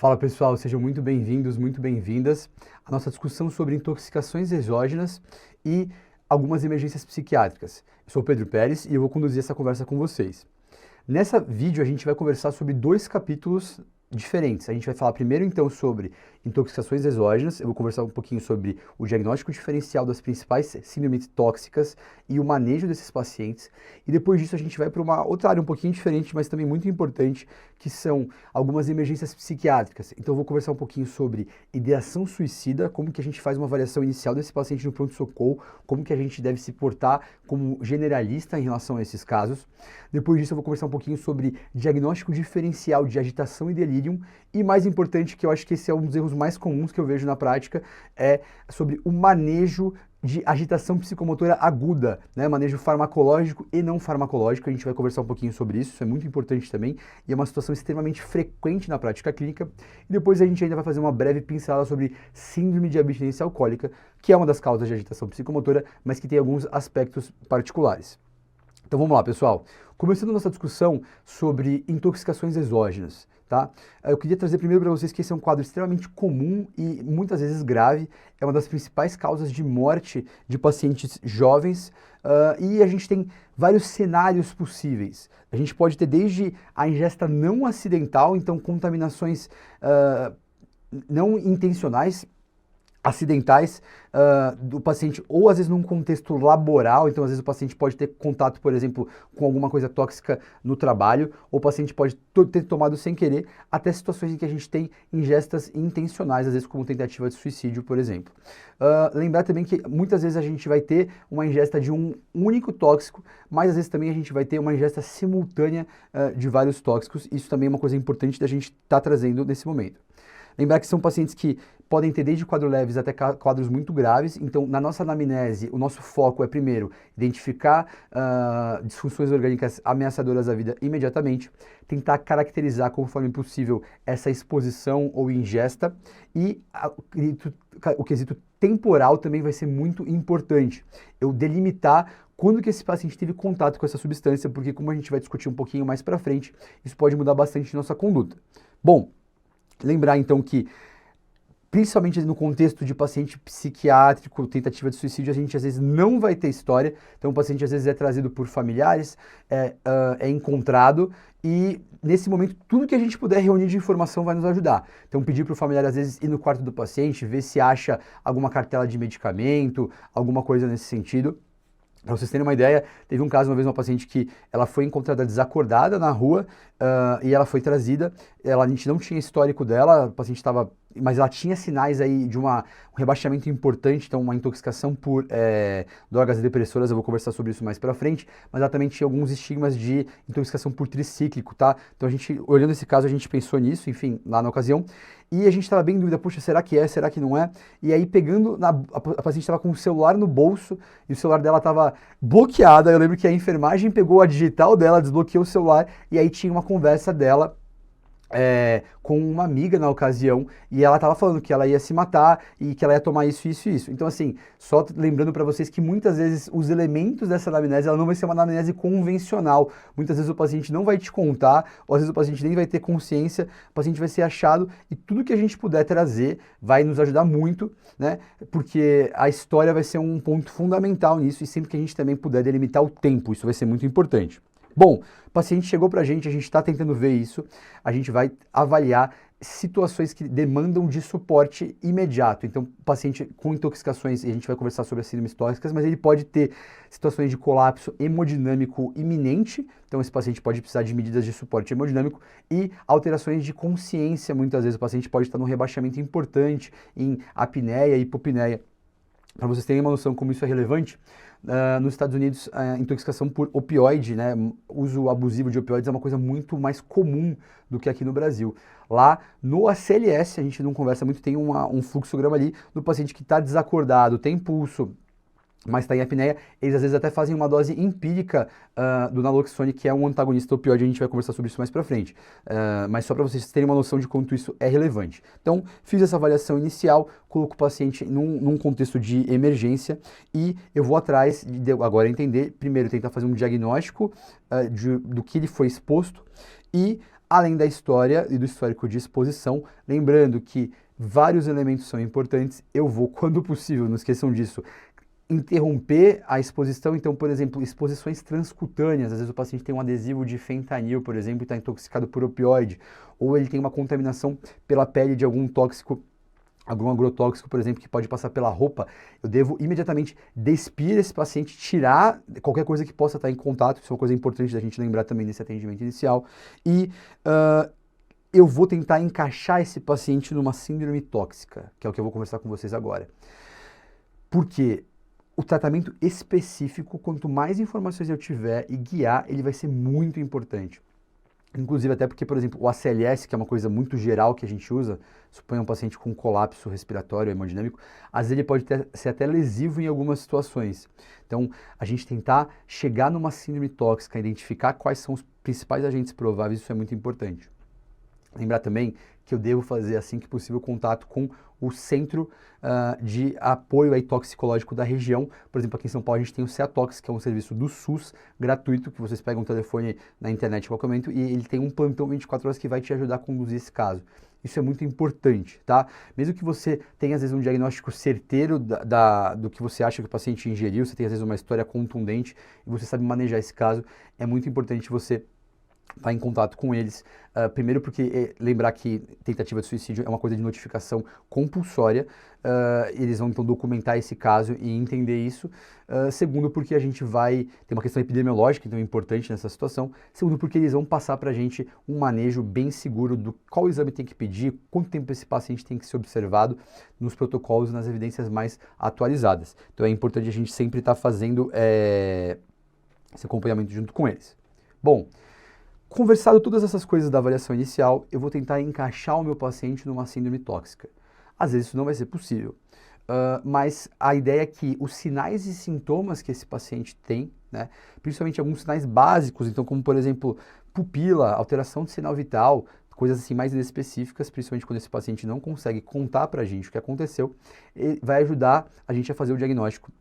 Fala pessoal, sejam muito bem-vindos, muito bem-vindas à nossa discussão sobre intoxicações exógenas e algumas emergências psiquiátricas. Eu sou o Pedro Pérez e eu vou conduzir essa conversa com vocês. Nessa vídeo a gente vai conversar sobre dois capítulos diferentes. A gente vai falar primeiro então sobre intoxicações exógenas, eu vou conversar um pouquinho sobre o diagnóstico diferencial das principais síndromes tóxicas e o manejo desses pacientes, e depois disso a gente vai para uma outra área um pouquinho diferente, mas também muito importante, que são algumas emergências psiquiátricas. Então eu vou conversar um pouquinho sobre ideação suicida, como que a gente faz uma avaliação inicial desse paciente no pronto-socorro, como que a gente deve se portar como generalista em relação a esses casos. Depois disso eu vou conversar um pouquinho sobre diagnóstico diferencial de agitação e delírio, e mais importante, que eu acho que esse é um dos erros mais comuns que eu vejo na prática, é sobre o manejo de agitação psicomotora aguda, né? Manejo farmacológico e não farmacológico. A gente vai conversar um pouquinho sobre isso é muito importante também, e é uma situação extremamente frequente na prática clínica. E depois a gente ainda vai fazer uma breve pincelada sobre síndrome de abstinência alcoólica, que é uma das causas de agitação psicomotora, mas que tem alguns aspectos particulares. Então vamos lá, pessoal. Começando nossa discussão sobre intoxicações exógenas, tá? Eu queria trazer primeiro para vocês que esse é um quadro extremamente comum e muitas vezes grave. É uma das principais causas de morte de pacientes jovens, e a gente tem vários cenários possíveis. A gente pode ter desde a ingesta não acidental, então contaminações não intencionais, acidentais do paciente, ou às vezes num contexto laboral, então às vezes o paciente pode ter contato, por exemplo, com alguma coisa tóxica no trabalho, ou o paciente pode ter tomado sem querer, até situações em que a gente tem ingestas intencionais, às vezes como tentativa de suicídio, por exemplo. Lembrar também que muitas vezes a gente vai ter uma ingesta de um único tóxico, mas às vezes também a gente vai ter uma ingesta simultânea de vários tóxicos. Isso também é uma coisa importante da gente estar trazendo nesse momento. Lembrar que são pacientes que podem ter desde quadros leves até quadros muito graves. Então, na nossa anamnese, o nosso foco é, primeiro, identificar disfunções orgânicas ameaçadoras à vida imediatamente, tentar caracterizar, conforme possível, essa exposição ou ingesta, e o quesito temporal também vai ser muito importante. Eu delimitar quando que esse paciente teve contato com essa substância, porque como a gente vai discutir um pouquinho mais para frente, isso pode mudar bastante nossa conduta. Bom, lembrar então que, principalmente no contexto de paciente psiquiátrico, tentativa de suicídio, a gente às vezes não vai ter história. Então o paciente às vezes é trazido por familiares, é encontrado, e nesse momento tudo que a gente puder reunir de informação vai nos ajudar. Então pedir para o familiar às vezes ir no quarto do paciente, ver se acha alguma cartela de medicamento, alguma coisa nesse sentido. Para vocês terem uma ideia, teve um caso uma vez, uma paciente que ela foi encontrada desacordada na rua, e ela foi trazida. A gente não tinha histórico dela, a paciente estava, mas ela tinha sinais aí de um rebaixamento importante, então uma intoxicação por drogas depressoras. Eu vou conversar sobre isso mais para frente, mas ela também tinha alguns estigmas de intoxicação por tricíclico, tá? Então a gente, olhando esse caso, a gente pensou nisso, enfim, lá na ocasião. E a gente estava bem em dúvida, puxa, será que é, será que não é? E aí pegando, a paciente estava com o celular no bolso, e o celular dela estava bloqueado. Eu lembro que a enfermagem pegou a digital dela, desbloqueou o celular, e aí tinha uma conversa dela com uma amiga na ocasião, e ela estava falando que ela ia se matar e que ela ia tomar isso, isso e isso. Então assim, só lembrando para vocês que muitas vezes os elementos dessa anamnese, ela não vai ser uma anamnese convencional. Muitas vezes o paciente não vai te contar, ou às vezes o paciente nem vai ter consciência, o paciente vai ser achado, e tudo que a gente puder trazer vai nos ajudar muito, né? Porque a história vai ser um ponto fundamental nisso, e sempre que a gente também puder delimitar o tempo, isso vai ser muito importante. Bom, o paciente chegou para a gente está tentando ver isso, a gente vai avaliar situações que demandam de suporte imediato. Então, paciente com intoxicações, e a gente vai conversar sobre as síndromes tóxicas, mas ele pode ter situações de colapso hemodinâmico iminente, então esse paciente pode precisar de medidas de suporte hemodinâmico, e alterações de consciência. Muitas vezes o paciente pode estar num rebaixamento importante em apneia e hipopneia. Para vocês terem uma noção como isso é relevante, nos Estados Unidos, a intoxicação por opioide, né, uso abusivo de opioides, é uma coisa muito mais comum do que aqui no Brasil. Lá no ACLS, a gente não conversa muito, tem um fluxograma ali do paciente que está desacordado, tem pulso, mas está em apneia. Eles às vezes até fazem uma dose empírica do naloxone, que é um antagonista opioide. A gente vai conversar sobre isso mais pra frente, mas só para vocês terem uma noção de quanto isso é relevante. Então, fiz essa avaliação inicial, coloco o paciente num contexto de emergência, e eu vou atrás de agora entender, primeiro tentar fazer um diagnóstico do que ele foi exposto, e além da história e do histórico de exposição, lembrando que vários elementos são importantes, eu vou, quando possível, não esqueçam disso, interromper a exposição. Então, por exemplo, exposições transcutâneas, às vezes o paciente tem um adesivo de fentanil, por exemplo, e está intoxicado por opioide, ou ele tem uma contaminação pela pele de algum tóxico, algum agrotóxico, por exemplo, que pode passar pela roupa. Eu devo imediatamente despir esse paciente, tirar qualquer coisa que possa estar em contato, isso é uma coisa importante da gente lembrar também nesse atendimento inicial, e eu vou tentar encaixar esse paciente numa síndrome tóxica, que é o que eu vou conversar com vocês agora. Por quê? O tratamento específico, quanto mais informações eu tiver e guiar, ele vai ser muito importante. Inclusive até porque, por exemplo, o ACLS, que é uma coisa muito geral que a gente usa, suponha um paciente com colapso respiratório hemodinâmico, às vezes ele pode ser até lesivo em algumas situações. Então, a gente tentar chegar numa síndrome tóxica, identificar quais são os principais agentes prováveis, isso é muito importante. Lembrar também que eu devo fazer, assim que possível, contato com o centro de apoio aí toxicológico da região. Por exemplo, aqui em São Paulo a gente tem o CEATOX, que é um serviço do SUS gratuito, que vocês pegam um telefone na internet em qualquer momento e ele tem um plantão 24 horas que vai te ajudar a conduzir esse caso. Isso é muito importante, tá? Mesmo que você tenha, às vezes, um diagnóstico certeiro do que você acha que o paciente ingeriu, você tem, às vezes, uma história contundente e você sabe manejar esse caso, é muito importante você estar em contato com eles. Primeiro porque lembrar que tentativa de suicídio é uma coisa de notificação compulsória, eles vão então documentar esse caso e entender isso. Segundo porque a gente vai ter uma questão epidemiológica, então é importante nessa situação. Segundo porque eles vão passar para a gente um manejo bem seguro do qual exame tem que pedir, quanto tempo esse paciente tem que ser observado nos protocolos e nas evidências mais atualizadas. Então é importante a gente sempre estar fazendo esse acompanhamento junto com eles. Bom, conversado todas essas coisas da avaliação inicial, eu vou tentar encaixar o meu paciente numa síndrome tóxica. Às vezes isso não vai ser possível, mas a ideia é que os sinais e sintomas que esse paciente tem, né, principalmente alguns sinais básicos, então como por exemplo pupila, alteração de sinal vital, coisas assim mais específicas, principalmente quando esse paciente não consegue contar pra gente o que aconteceu, vai ajudar a gente a fazer o diagnóstico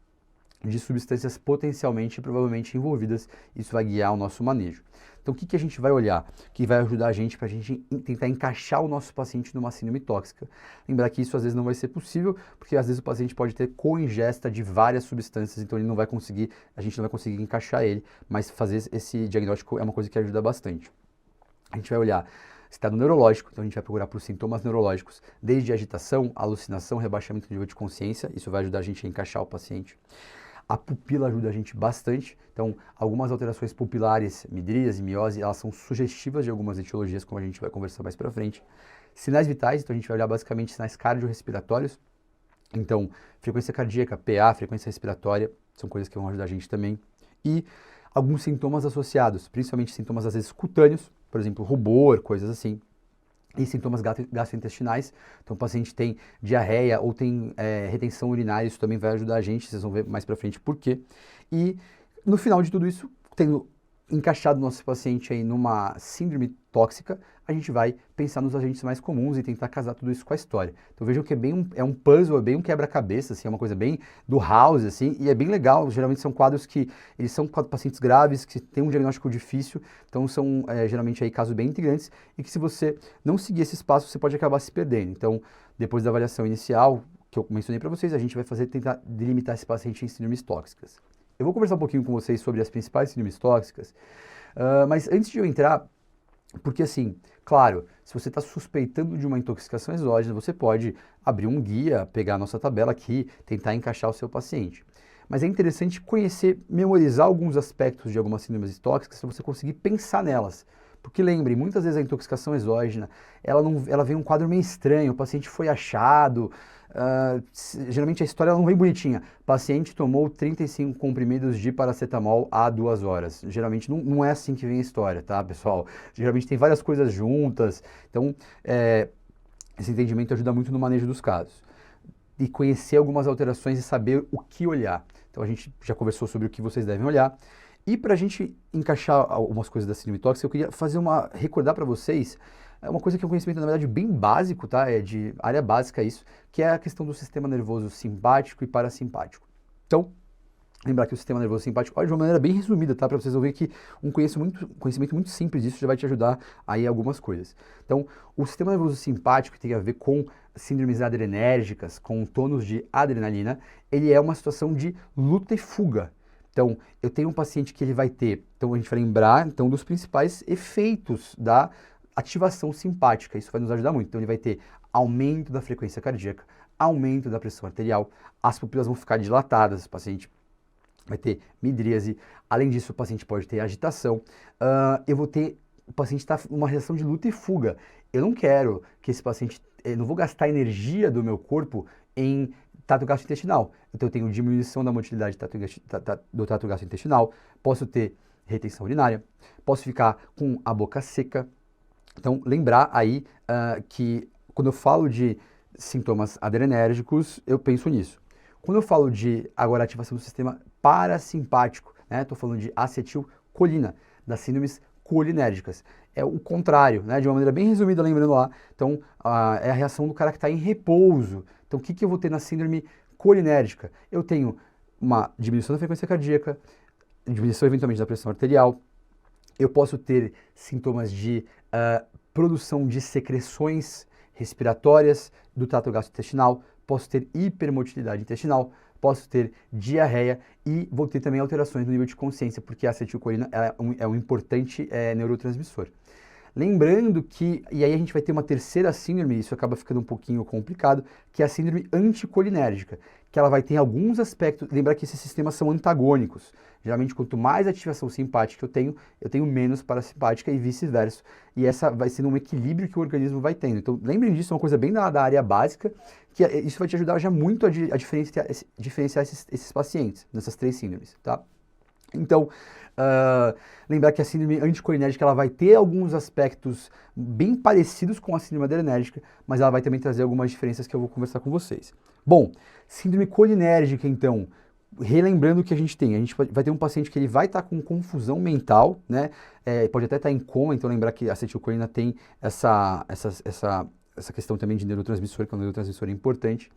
de substâncias potencialmente e provavelmente envolvidas. Isso vai guiar o nosso manejo. Então, o que a gente vai olhar? Que vai ajudar a gente para a gente tentar encaixar o nosso paciente numa síndrome tóxica. Lembrar que isso às vezes não vai ser possível, porque às vezes o paciente pode ter coingesta de várias substâncias, então ele não vai conseguir, a gente não vai conseguir encaixar ele, mas fazer esse diagnóstico é uma coisa que ajuda bastante. A gente vai olhar estado neurológico, então a gente vai procurar por sintomas neurológicos, desde agitação, alucinação, rebaixamento do nível de consciência, isso vai ajudar a gente a encaixar o paciente. A pupila ajuda a gente bastante, então algumas alterações pupilares, midríase, miose, elas são sugestivas de algumas etiologias, como a gente vai conversar mais para frente. Sinais vitais, então a gente vai olhar basicamente sinais cardiorrespiratórios, então frequência cardíaca, PA, frequência respiratória, são coisas que vão ajudar a gente também. E alguns sintomas associados, principalmente sintomas às vezes cutâneos, por exemplo, rubor, coisas assim. E sintomas gastrointestinais, então o paciente tem diarreia ou tem retenção urinária, isso também vai ajudar a gente, vocês vão ver mais pra frente por quê. E no final de tudo isso, tendo encaixado o nosso paciente aí numa síndrome tóxica, a gente vai pensar nos agentes mais comuns e tentar casar tudo isso com a história. Então vejam que é um puzzle, é bem um quebra-cabeça, assim, é uma coisa bem do House, assim, e é bem legal. Geralmente são quadros que, eles são pacientes graves, que têm um diagnóstico difícil, então são geralmente aí casos bem integrantes, e que se você não seguir esses passos, você pode acabar se perdendo. Então, depois da avaliação inicial, que eu mencionei para vocês, a gente vai tentar delimitar esse paciente em síndromes tóxicas. Eu vou conversar um pouquinho com vocês sobre as principais síndromes tóxicas, mas antes de eu entrar, porque assim, claro, se você está suspeitando de uma intoxicação exógena, você pode abrir um guia, pegar a nossa tabela aqui, tentar encaixar o seu paciente. Mas é interessante conhecer, memorizar alguns aspectos de algumas síndromes tóxicas para você conseguir pensar nelas. Porque lembre, muitas vezes a intoxicação exógena, ela vem um quadro meio estranho, o paciente foi achado, geralmente a história não vem bonitinha. O paciente tomou 35 comprimidos de paracetamol há 2 horas. Geralmente não é assim que vem a história, tá, pessoal? Geralmente tem várias coisas juntas, então esse entendimento ajuda muito no manejo dos casos. E conhecer algumas alterações e saber o que olhar. Então a gente já conversou sobre o que vocês devem olhar. E para a gente encaixar algumas coisas da síndrome tóxica, eu queria recordar para vocês uma coisa que é um conhecimento, na verdade, bem básico, tá? É de área básica isso, que é a questão do sistema nervoso simpático e parasimpático. Então, Lembrar que o sistema nervoso simpático, olha, de uma maneira bem resumida, tá? Para vocês verem que um conhecimento muito simples disso já vai te ajudar aí em algumas coisas. Então, o sistema nervoso simpático, que tem a ver com síndromes adrenérgicas, com tônus de adrenalina, ele é uma situação de luta e fuga. Então, eu tenho um paciente que ele vai ter, então a gente vai lembrar então dos principais efeitos da ativação simpática. Isso vai nos ajudar muito. Então, ele vai ter aumento da frequência cardíaca, aumento da pressão arterial, as pupilas vão ficar dilatadas, o paciente vai ter midríase. Além disso, o paciente pode ter agitação. O paciente está numa reação de luta e fuga. Eu não quero que esse paciente, eu não vou gastar energia do meu corpo em trato gastrointestinal. Então, eu tenho diminuição da motilidade do trato gastrointestinal, posso ter retenção urinária, posso ficar com a boca seca. Então, lembrar aí que quando eu falo de sintomas adrenérgicos, eu penso nisso. Quando eu falo de agora ativação do sistema parasimpático, né, estou falando de acetilcolina, das síndromes colinérgicas. É o contrário, né, de uma maneira bem resumida, lembrando lá. Então, é a reação do cara que está em repouso. Então, o que eu vou ter na síndrome colinérgica? Eu tenho uma diminuição da frequência cardíaca, diminuição eventualmente da pressão arterial. Eu posso ter sintomas de produção de secreções respiratórias do trato gastrointestinal, posso ter hipermotilidade intestinal, posso ter diarreia e vou ter também alterações no nível de consciência, porque a acetilcolina é um importante neurotransmissor. Lembrando que, e aí a gente vai ter uma terceira síndrome, isso acaba ficando um pouquinho complicado, que é a síndrome anticolinérgica, que ela vai ter alguns aspectos, lembrar que esses sistemas são antagônicos. Geralmente, quanto mais ativação simpática eu tenho menos parasimpática e vice-versa. E essa vai sendo um equilíbrio que o organismo vai tendo. Então, lembrem disso, é uma coisa bem da área básica, que isso vai te ajudar já muito a diferenciar esses pacientes, nessas três síndromes, tá? Então, lembrar que a síndrome anticolinérgica ela vai ter alguns aspectos bem parecidos com a síndrome adrenérgica, mas ela vai também trazer algumas diferenças que eu vou conversar com vocês. Bom, síndrome colinérgica, então, relembrando o que a gente vai ter um paciente que ele vai estar com confusão mental, né? Pode até estar em coma, então lembrar que a acetilcolina tem essa questão também de neurotransmissor, que é um neurotransmissor importante.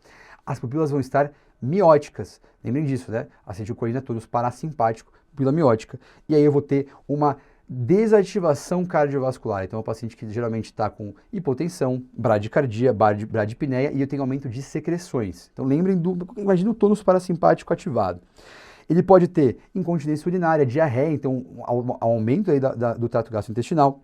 As pupilas vão estar mióticas, lembrem disso, né? A acetilcolina é todos parasimpático, pupila miótica, e aí eu vou ter uma desativação cardiovascular. Então, é um paciente que geralmente está com hipotensão, bradicardia, bradipneia e eu tenho aumento de secreções. Então, imagina o tônus parasimpático ativado. Ele pode ter incontinência urinária, diarreia, então aumento aí do trato gastrointestinal.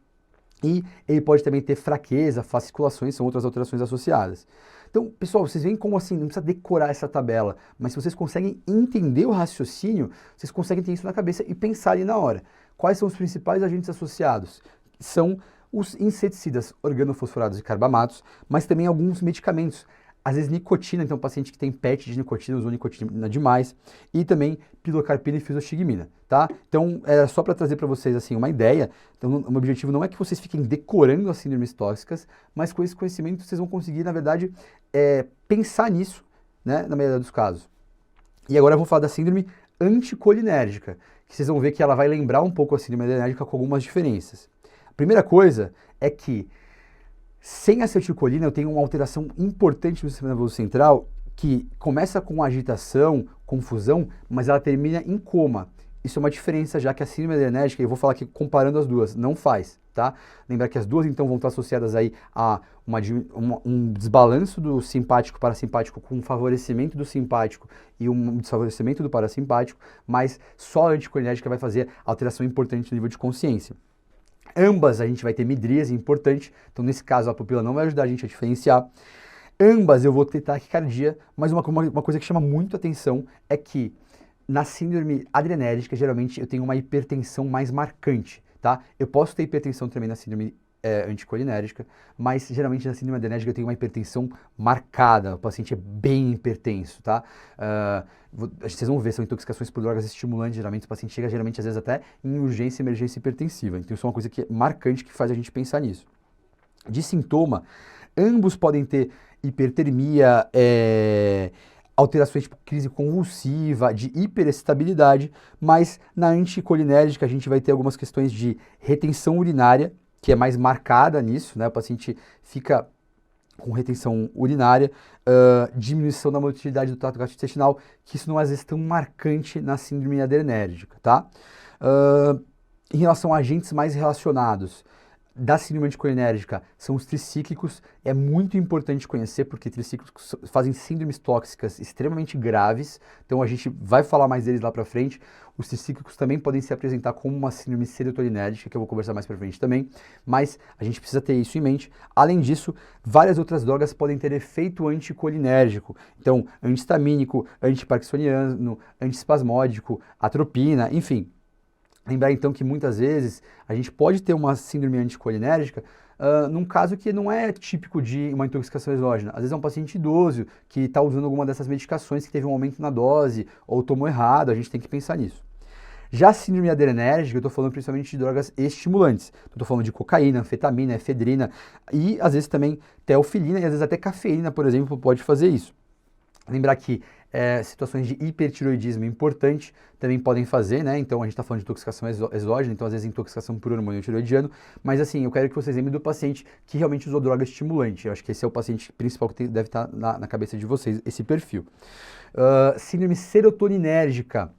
E ele pode também ter fraqueza, fasciculações, são outras alterações associadas. Então, pessoal, vocês veem como assim, não precisa decorar essa tabela, mas se vocês conseguem entender o raciocínio, vocês conseguem ter isso na cabeça e pensar ali na hora. Quais são os principais agentes associados? São os inseticidas organofosforados e carbamatos, mas também alguns medicamentos. Às vezes nicotina, então paciente que tem PET de nicotina, usou nicotina demais, e também pilocarpina e fisostigmina, tá? Então, era só para trazer para vocês assim uma ideia. Então, o meu objetivo não é que vocês fiquem decorando as síndromes tóxicas, mas com esse conhecimento vocês vão conseguir, na verdade, pensar nisso, né, na maioria dos casos. E agora eu vou falar da síndrome anticolinérgica, que vocês vão ver que ela vai lembrar um pouco a síndrome adrenérgica com algumas diferenças. A primeira coisa é que sem acetilcolina, eu tenho uma alteração importante no sistema nervoso central que começa com agitação, confusão, mas ela termina em coma. Isso é uma diferença, já que a síndrome adrenérgica, eu vou falar aqui comparando as duas, não faz, tá? Lembrar que as duas, então, vão estar associadas aí a um desbalanço do simpático parasimpático com um favorecimento do simpático e um desfavorecimento do parasimpático, mas só a anticolinérgica vai fazer alteração importante no nível de consciência. Ambas a gente vai ter midríase importante, então nesse caso a pupila não vai ajudar a gente a diferenciar. Ambas eu vou ter taquicardia, mas uma coisa que chama muito atenção é que na síndrome adrenérgica, geralmente eu tenho uma hipertensão mais marcante, tá? Eu posso ter hipertensão também na síndrome anticolinérgica, mas geralmente na síndrome adrenérgica eu tenho uma hipertensão marcada, o paciente é bem hipertenso, tá? Vocês vão ver, são intoxicações por drogas estimulantes, geralmente o paciente chega às vezes até em urgência e emergência hipertensiva, então isso é uma coisa que é marcante que faz a gente pensar nisso. De sintoma, ambos podem ter hipertermia, alterações tipo crise convulsiva, de hiperestabilidade, mas na anticolinérgica a gente vai ter algumas questões de retenção urinária, que é mais marcada nisso, né? O paciente fica com retenção urinária, diminuição da motilidade do trato gastrointestinal, que isso não é às vezes tão marcante na síndrome adrenérgica, tá? Em relação a agentes mais relacionados da síndrome anticolinérgica, são os tricíclicos. É muito importante conhecer, porque tricíclicos fazem síndromes tóxicas extremamente graves, então a gente vai falar mais deles lá pra frente. Os tricíclicos também podem se apresentar como uma síndrome serotoninérgica, que eu vou conversar mais pra frente também, mas a gente precisa ter isso em mente. Além disso, várias outras drogas podem ter efeito anticolinérgico, então antihistamínico, antiparkinsoniano, antiespasmódico, atropina, enfim. Lembrar então que muitas vezes a gente pode ter uma síndrome anticolinérgica num caso que não é típico de uma intoxicação exógena. Às vezes é um paciente idoso que está usando alguma dessas medicações que teve um aumento na dose ou tomou errado, a gente tem que pensar nisso. Já a síndrome adrenérgica, eu estou falando principalmente de drogas estimulantes. Estou falando de cocaína, anfetamina, efedrina e às vezes também teofilina e às vezes até cafeína, por exemplo, pode fazer isso. Lembrar que situações de hipertiroidismo importante também podem fazer, né? Então a gente está falando de intoxicação exógena, então às vezes intoxicação por hormônio tiroidiano, mas assim, eu quero que vocês lembrem do paciente que realmente usou droga estimulante. Eu acho que esse é o paciente principal que deve estar na cabeça de vocês, esse perfil. Síndrome serotoninérgica.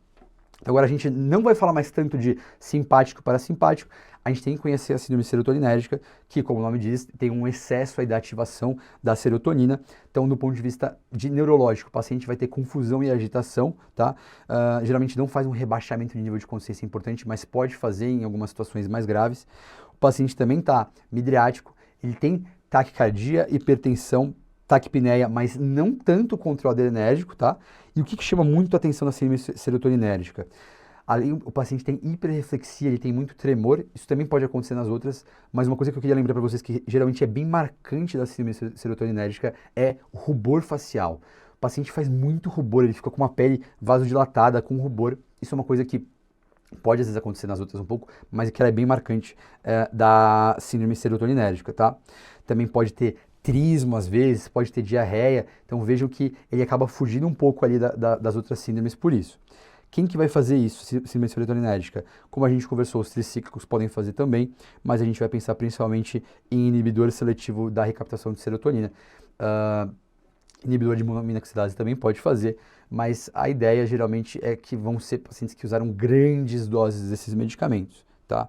Agora a gente não vai falar mais tanto de simpático para simpático, a gente tem que conhecer a síndrome serotoninérgica, que, como o nome diz, tem um excesso aí da ativação da serotonina. Então, do ponto de vista neurológico, o paciente vai ter confusão e agitação, tá? Geralmente não faz um rebaixamento de nível de consciência importante, mas pode fazer em algumas situações mais graves. O paciente também está midriático, ele tem taquicardia, hipertensão, taquipneia, mas não tanto contra o adrenérgico, tá? E o que chama muito a atenção na síndrome serotoninérgica? Ali o paciente tem hiperreflexia, ele tem muito tremor, isso também pode acontecer nas outras, mas uma coisa que eu queria lembrar para vocês que geralmente é bem marcante da síndrome serotoninérgica é o rubor facial. O paciente faz muito rubor, ele fica com uma pele vasodilatada, com rubor, isso é uma coisa que pode às vezes acontecer nas outras um pouco, mas que ela é bem marcante da síndrome serotoninérgica, tá? Também pode ter trismo às vezes, pode ter diarreia, então vejam que ele acaba fugindo um pouco ali das outras síndromes por isso. Quem que vai fazer isso, síndrome serotoninérgica? Como a gente conversou, os tricíclicos podem fazer também, mas a gente vai pensar principalmente em inibidor seletivo da recaptação de serotonina. Inibidor de monoaminoxidase também pode fazer, mas a ideia geralmente é que vão ser pacientes que usaram grandes doses desses medicamentos, tá?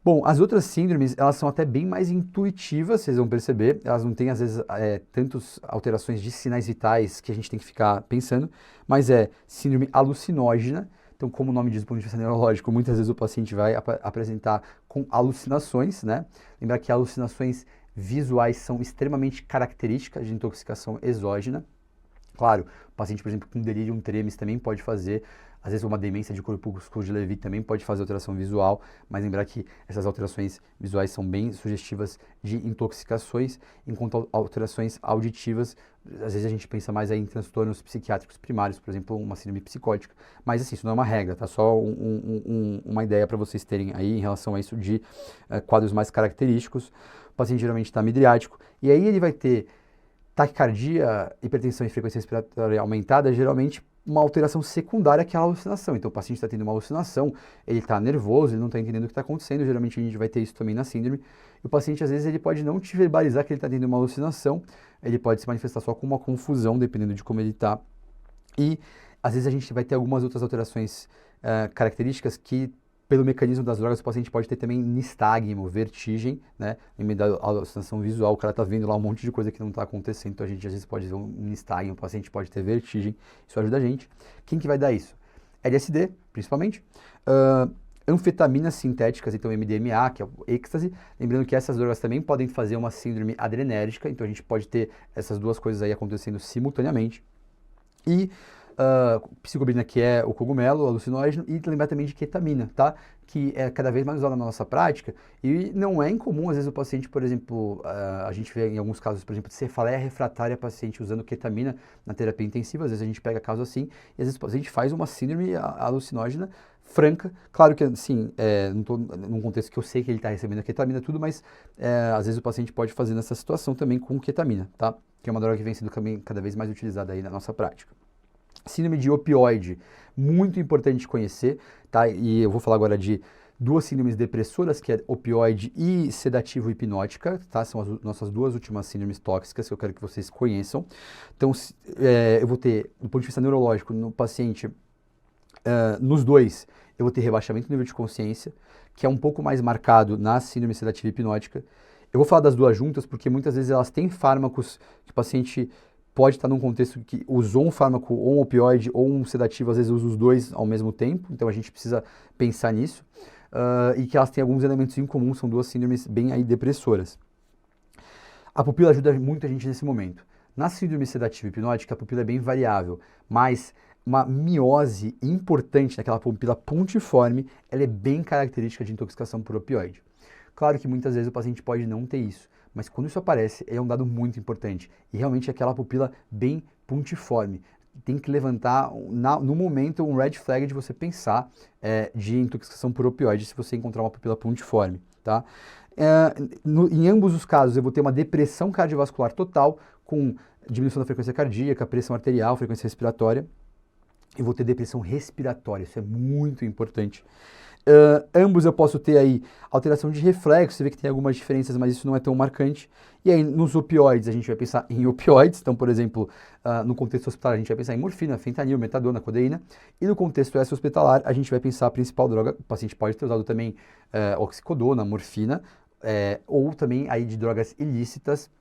Bom, as outras síndromes, elas são até bem mais intuitivas, vocês vão perceber, elas não têm às vezes tantas alterações de sinais vitais que a gente tem que ficar pensando, mas é síndrome alucinógena, então como o nome diz do ponto de vista neurológico, muitas vezes o paciente vai apresentar com alucinações, né? Lembrar que alucinações visuais são extremamente características de intoxicação exógena. Claro, o paciente, por exemplo, com delirium tremens também pode fazer, às vezes uma demência de corpúsculo de Levy também pode fazer alteração visual, mas lembrar que essas alterações visuais são bem sugestivas de intoxicações, enquanto alterações auditivas, às vezes a gente pensa mais aí em transtornos psiquiátricos primários, por exemplo, uma síndrome psicótica, mas assim, isso não é uma regra, tá? Só uma ideia para vocês terem aí em relação a isso de quadros mais característicos. O paciente geralmente está midriático, e aí ele vai ter taquicardia, hipertensão e frequência respiratória aumentada, geralmente uma alteração secundária que é a alucinação. Então o paciente está tendo uma alucinação, ele está nervoso, ele não está entendendo o que está acontecendo, geralmente a gente vai ter isso também na síndrome. E o paciente às vezes ele pode não te verbalizar que ele está tendo uma alucinação, ele pode se manifestar só com uma confusão, dependendo de como ele está. E às vezes a gente vai ter algumas outras alterações características que pelo mecanismo das drogas, o paciente pode ter também nistagmo, vertigem, né? Em meio da alucinação visual, o cara tá vendo lá um monte de coisa que não está acontecendo, então a gente às vezes pode ver um nistagmo, o paciente pode ter vertigem, isso ajuda a gente. Quem que vai dar isso? LSD, principalmente. Anfetaminas sintéticas, então MDMA, que é o êxtase. Lembrando que essas drogas também podem fazer uma síndrome adrenérgica, então a gente pode ter essas duas coisas aí acontecendo simultaneamente. E psicobilina, que é o cogumelo, o alucinógeno, e lembrar também de ketamina, tá? Que é cada vez mais usada na nossa prática, e não é incomum, às vezes, o paciente, por exemplo, a gente vê em alguns casos, por exemplo, de cefaleia refratária, paciente usando ketamina na terapia intensiva, às vezes a gente pega caso assim, e às vezes o paciente faz uma síndrome alucinógena franca, claro que, assim, não estou num contexto que eu sei que ele está recebendo a ketamina tudo, mas às vezes o paciente pode fazer nessa situação também com ketamina, tá? Que é uma droga que vem sendo cada vez mais utilizada aí na nossa prática. Síndrome de opioide, muito importante de conhecer, tá? E eu vou falar agora de duas síndromes depressoras, que é opioide e sedativo hipnótica, tá? São as nossas duas últimas síndromes tóxicas que eu quero que vocês conheçam. Então, eu vou ter, do ponto de vista neurológico, no paciente, nos dois, eu vou ter rebaixamento do nível de consciência, que é um pouco mais marcado na síndrome sedativa e hipnótica. Eu vou falar das duas juntas porque muitas vezes elas têm fármacos que o paciente pode estar num contexto que usou um fármaco ou um opioide ou um sedativo, às vezes usa os dois ao mesmo tempo, então a gente precisa pensar nisso. E que elas têm alguns elementos em comum, são duas síndromes bem aí depressoras. A pupila ajuda muito a gente nesse momento. Na síndrome sedativa e hipnótica, a pupila é bem variável, mas uma miose importante naquela pupila pontiforme, ela é bem característica de intoxicação por opioide. Claro que muitas vezes o paciente pode não ter isso, mas quando isso aparece, é um dado muito importante. E realmente é aquela pupila bem pontiforme. Tem que levantar, no momento, um red flag de você pensar de intoxicação por opioide se você encontrar uma pupila pontiforme, tá? Em ambos os casos, eu vou ter uma depressão cardiovascular total, com diminuição da frequência cardíaca, pressão arterial, frequência respiratória. Eu vou ter depressão respiratória, isso é muito importante. Ambos eu posso ter aí alteração de reflexo, você vê que tem algumas diferenças, mas isso não é tão marcante. E aí, nos opioides, a gente vai pensar em opioides. Então, por exemplo, no contexto hospitalar, a gente vai pensar em morfina, fentanil, metadona, codeína. E no contexto extra-hospitalar, a gente vai pensar a principal droga. O paciente pode ter usado também oxicodona, morfina, ou também aí de drogas ilícitas,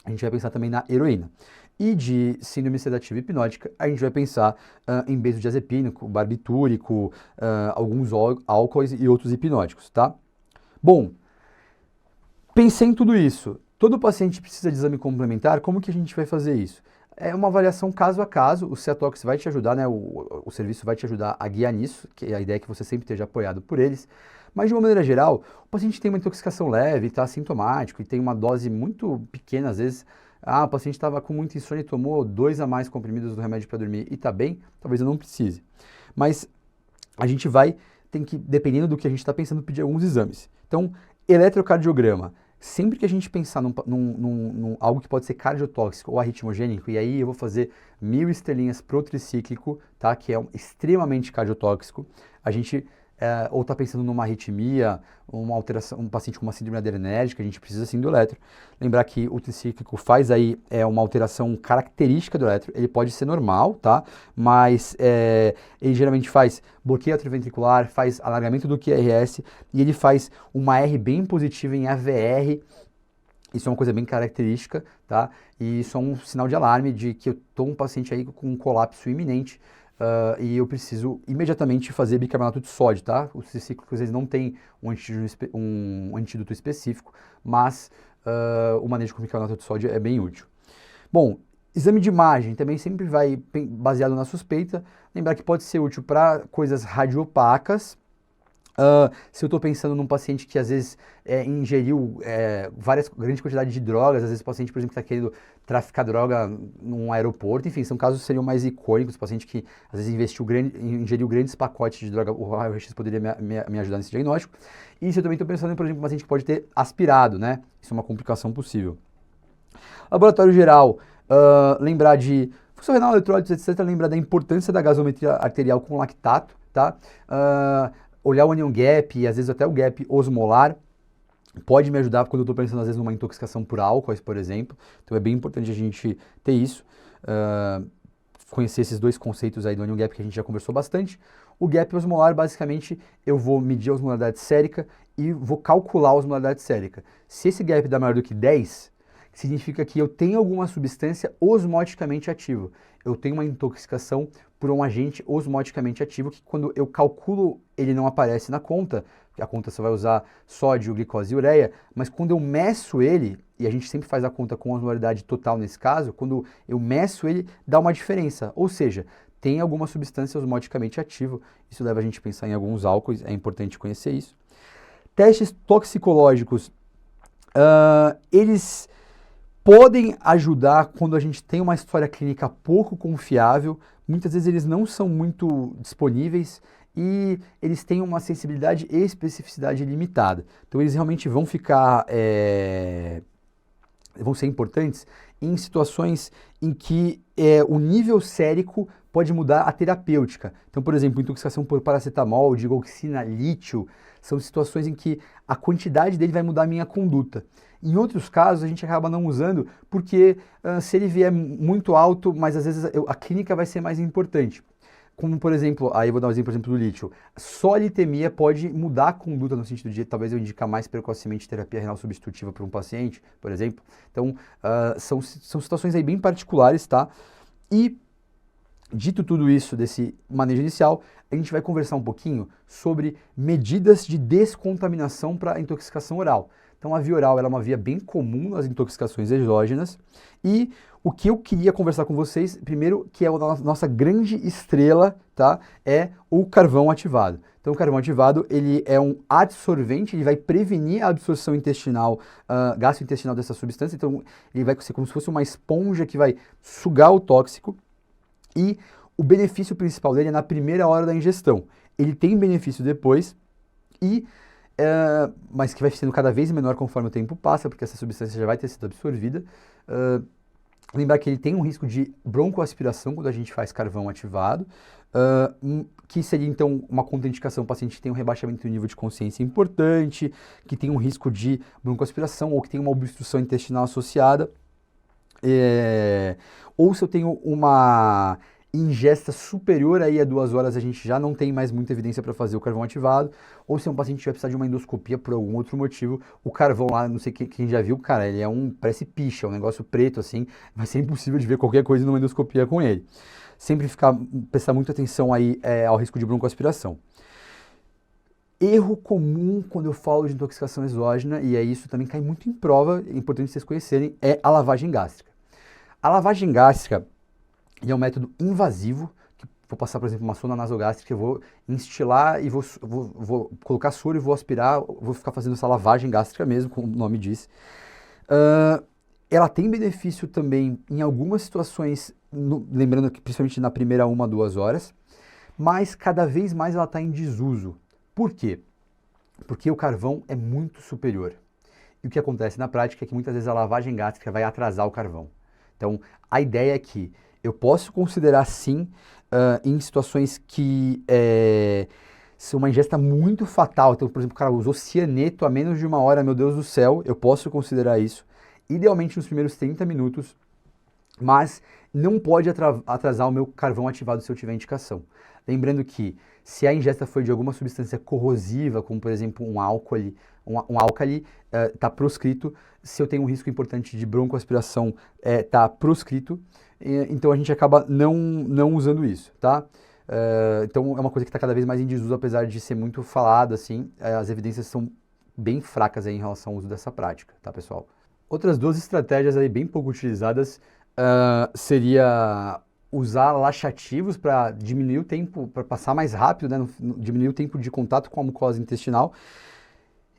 a gente vai pensar também na heroína. E de síndrome sedativa e hipnótica, a gente vai pensar em benzodiazepínico, barbitúrico, alguns álcoois e outros hipnóticos, tá? Bom, pensei em tudo isso. Todo paciente precisa de exame complementar, como que a gente vai fazer isso? É uma avaliação caso a caso, o Ceatox vai te ajudar, né? O serviço vai te ajudar a guiar nisso, que a ideia é que você sempre esteja apoiado por eles. Mas de uma maneira geral, o paciente tem uma intoxicação leve, está assintomático e tem uma dose muito pequena, às vezes. O paciente estava com muita insônia e tomou 2 a mais comprimidos do remédio para dormir e está bem, talvez eu não precise. Mas a gente tem que, dependendo do que a gente está pensando, pedir alguns exames. Então, eletrocardiograma. Sempre que a gente pensar num algo que pode ser cardiotóxico ou arritmogênico, e aí eu vou fazer 1000 estrelinhas pro tricíclico, tá? Que é extremamente cardiotóxico, a gente ou está pensando numa arritmia, uma alteração, um paciente com uma síndrome adrenérgica, a gente precisa sim do eletro. Lembrar que o tricíclico faz aí uma alteração característica do eletro, ele pode ser normal, tá? Mas ele geralmente faz bloqueio atrioventricular, faz alargamento do QRS e ele faz uma R bem positiva em AVR. Isso é uma coisa bem característica, tá? E isso é um sinal de alarme de que eu estou um paciente aí com um colapso iminente. E eu preciso imediatamente fazer bicarbonato de sódio, tá? Os tricíclicos eles não têm um antídoto específico, mas o manejo com bicarbonato de sódio é bem útil. Bom, exame de imagem também sempre vai baseado na suspeita. Lembrar que pode ser útil para coisas radiopacas. Se eu estou pensando num paciente que às vezes ingeriu grande quantidade de drogas, às vezes o paciente, por exemplo, que está querendo traficar droga num aeroporto, enfim, são casos que seriam mais icônicos, o paciente que às vezes ingeriu grandes pacotes de droga, o raio-x poderia me ajudar nesse diagnóstico. E se eu também estou pensando, por exemplo, um paciente que pode ter aspirado, né? Isso é uma complicação possível. Laboratório geral, lembrar de função renal, eletrólitos, etc., lembrar da importância da gasometria arterial com lactato, tá? Olhar o anion gap e às vezes até o gap osmolar pode me ajudar quando eu estou pensando às vezes numa intoxicação por álcoois, por exemplo. Então é bem importante a gente ter isso, conhecer esses dois conceitos aí do anion gap que a gente já conversou bastante. O gap osmolar, basicamente, eu vou medir a osmolaridade sérica e vou calcular a osmolaridade sérica. Se esse gap dá maior do que 10, significa que eu tenho alguma substância osmoticamente ativa. Eu tenho uma intoxicação por um agente osmoticamente ativo que quando eu calculo ele não aparece na conta, a conta você vai usar sódio, glicose e ureia, mas quando eu meço ele, e a gente sempre faz a conta com osmolaridade total nesse caso, quando eu meço ele, dá uma diferença, ou seja, tem alguma substância osmoticamente ativa, isso leva a gente a pensar em alguns álcoois, é importante conhecer isso. Testes toxicológicos, eles podem ajudar quando a gente tem uma história clínica pouco confiável, muitas vezes eles não são muito disponíveis e eles têm uma sensibilidade e especificidade limitada. Então eles realmente vão ficar, vão ser importantes em situações em que o nível sérico pode mudar a terapêutica. Então, por exemplo, intoxicação por paracetamol, digoxina, lítio, são situações em que a quantidade dele vai mudar a minha conduta. Em outros casos, a gente acaba não usando porque se ele vier muito alto, mas às vezes a clínica vai ser mais importante. Como, por exemplo, aí eu vou dar um exemplo, por exemplo, do lítio. Só a litemia pode mudar a conduta no sentido de talvez eu indicar mais precocemente terapia renal substitutiva para um paciente, por exemplo. Então, são situações aí bem particulares, tá? E, dito tudo isso desse manejo inicial, a gente vai conversar um pouquinho sobre medidas de descontaminação para intoxicação oral. Então, a via oral ela é uma via bem comum nas intoxicações exógenas e o que eu queria conversar com vocês, primeiro, que é a nossa grande estrela, tá? É o carvão ativado. Então, o carvão ativado, ele é um adsorvente, ele vai prevenir a absorção intestinal, gastrointestinal dessa substância. Então, ele vai ser como se fosse uma esponja que vai sugar o tóxico. E o benefício principal dele é na primeira hora da ingestão. Ele tem benefício depois, mas que vai sendo cada vez menor conforme o tempo passa, porque essa substância já vai ter sido absorvida. Lembrar que ele tem um risco de broncoaspiração quando a gente faz carvão ativado, que seria então uma contraindicação, o paciente que tem um rebaixamento do nível de consciência importante, que tem um risco de broncoaspiração ou que tem uma obstrução intestinal associada. Ou se eu tenho uma ingesta superior aí a 2 horas, a gente já não tem mais muita evidência para fazer o carvão ativado, ou se um paciente vai precisar de uma endoscopia por algum outro motivo, o carvão lá, não sei quem já viu, cara, ele parece picha, é um negócio preto assim, vai ser impossível de ver qualquer coisa numa endoscopia com ele. Sempre prestar muita atenção aí ao risco de broncoaspiração. Erro comum quando eu falo de intoxicação exógena, e isso também cai muito em prova, é importante vocês conhecerem, é a lavagem gástrica. A lavagem gástrica é um método invasivo, que vou passar, por exemplo, uma sonda nasogástrica, eu vou instilar e vou colocar soro e vou aspirar, vou ficar fazendo essa lavagem gástrica mesmo, como o nome diz. Ela tem benefício também em algumas situações, lembrando que principalmente na primeira 1 a 2 horas, mas cada vez mais ela está em desuso. Por quê? Porque o carvão é muito superior. E o que acontece na prática é que muitas vezes a lavagem gástrica vai atrasar o carvão. Então, a ideia é que eu posso considerar sim, em situações que são uma ingesta muito fatal. Então, por exemplo, o cara usou cianeto a menos de 1 hora, meu Deus do céu, eu posso considerar isso. Idealmente nos primeiros 30 minutos, mas não pode atrasar o meu carvão ativado se eu tiver indicação. Lembrando que se a ingesta foi de alguma substância corrosiva, como por exemplo um álcali, está proscrito. Se eu tenho um risco importante de broncoaspiração, está proscrito. Então a gente acaba não usando isso, tá? Então é uma coisa que está cada vez mais em desuso, apesar de ser muito falada, assim, as evidências são bem fracas aí em relação ao uso dessa prática, tá, pessoal? Outras 2 estratégias aí bem pouco utilizadas seria usar laxativos para diminuir o tempo, para passar mais rápido, né, diminuir o tempo de contato com a mucosa intestinal.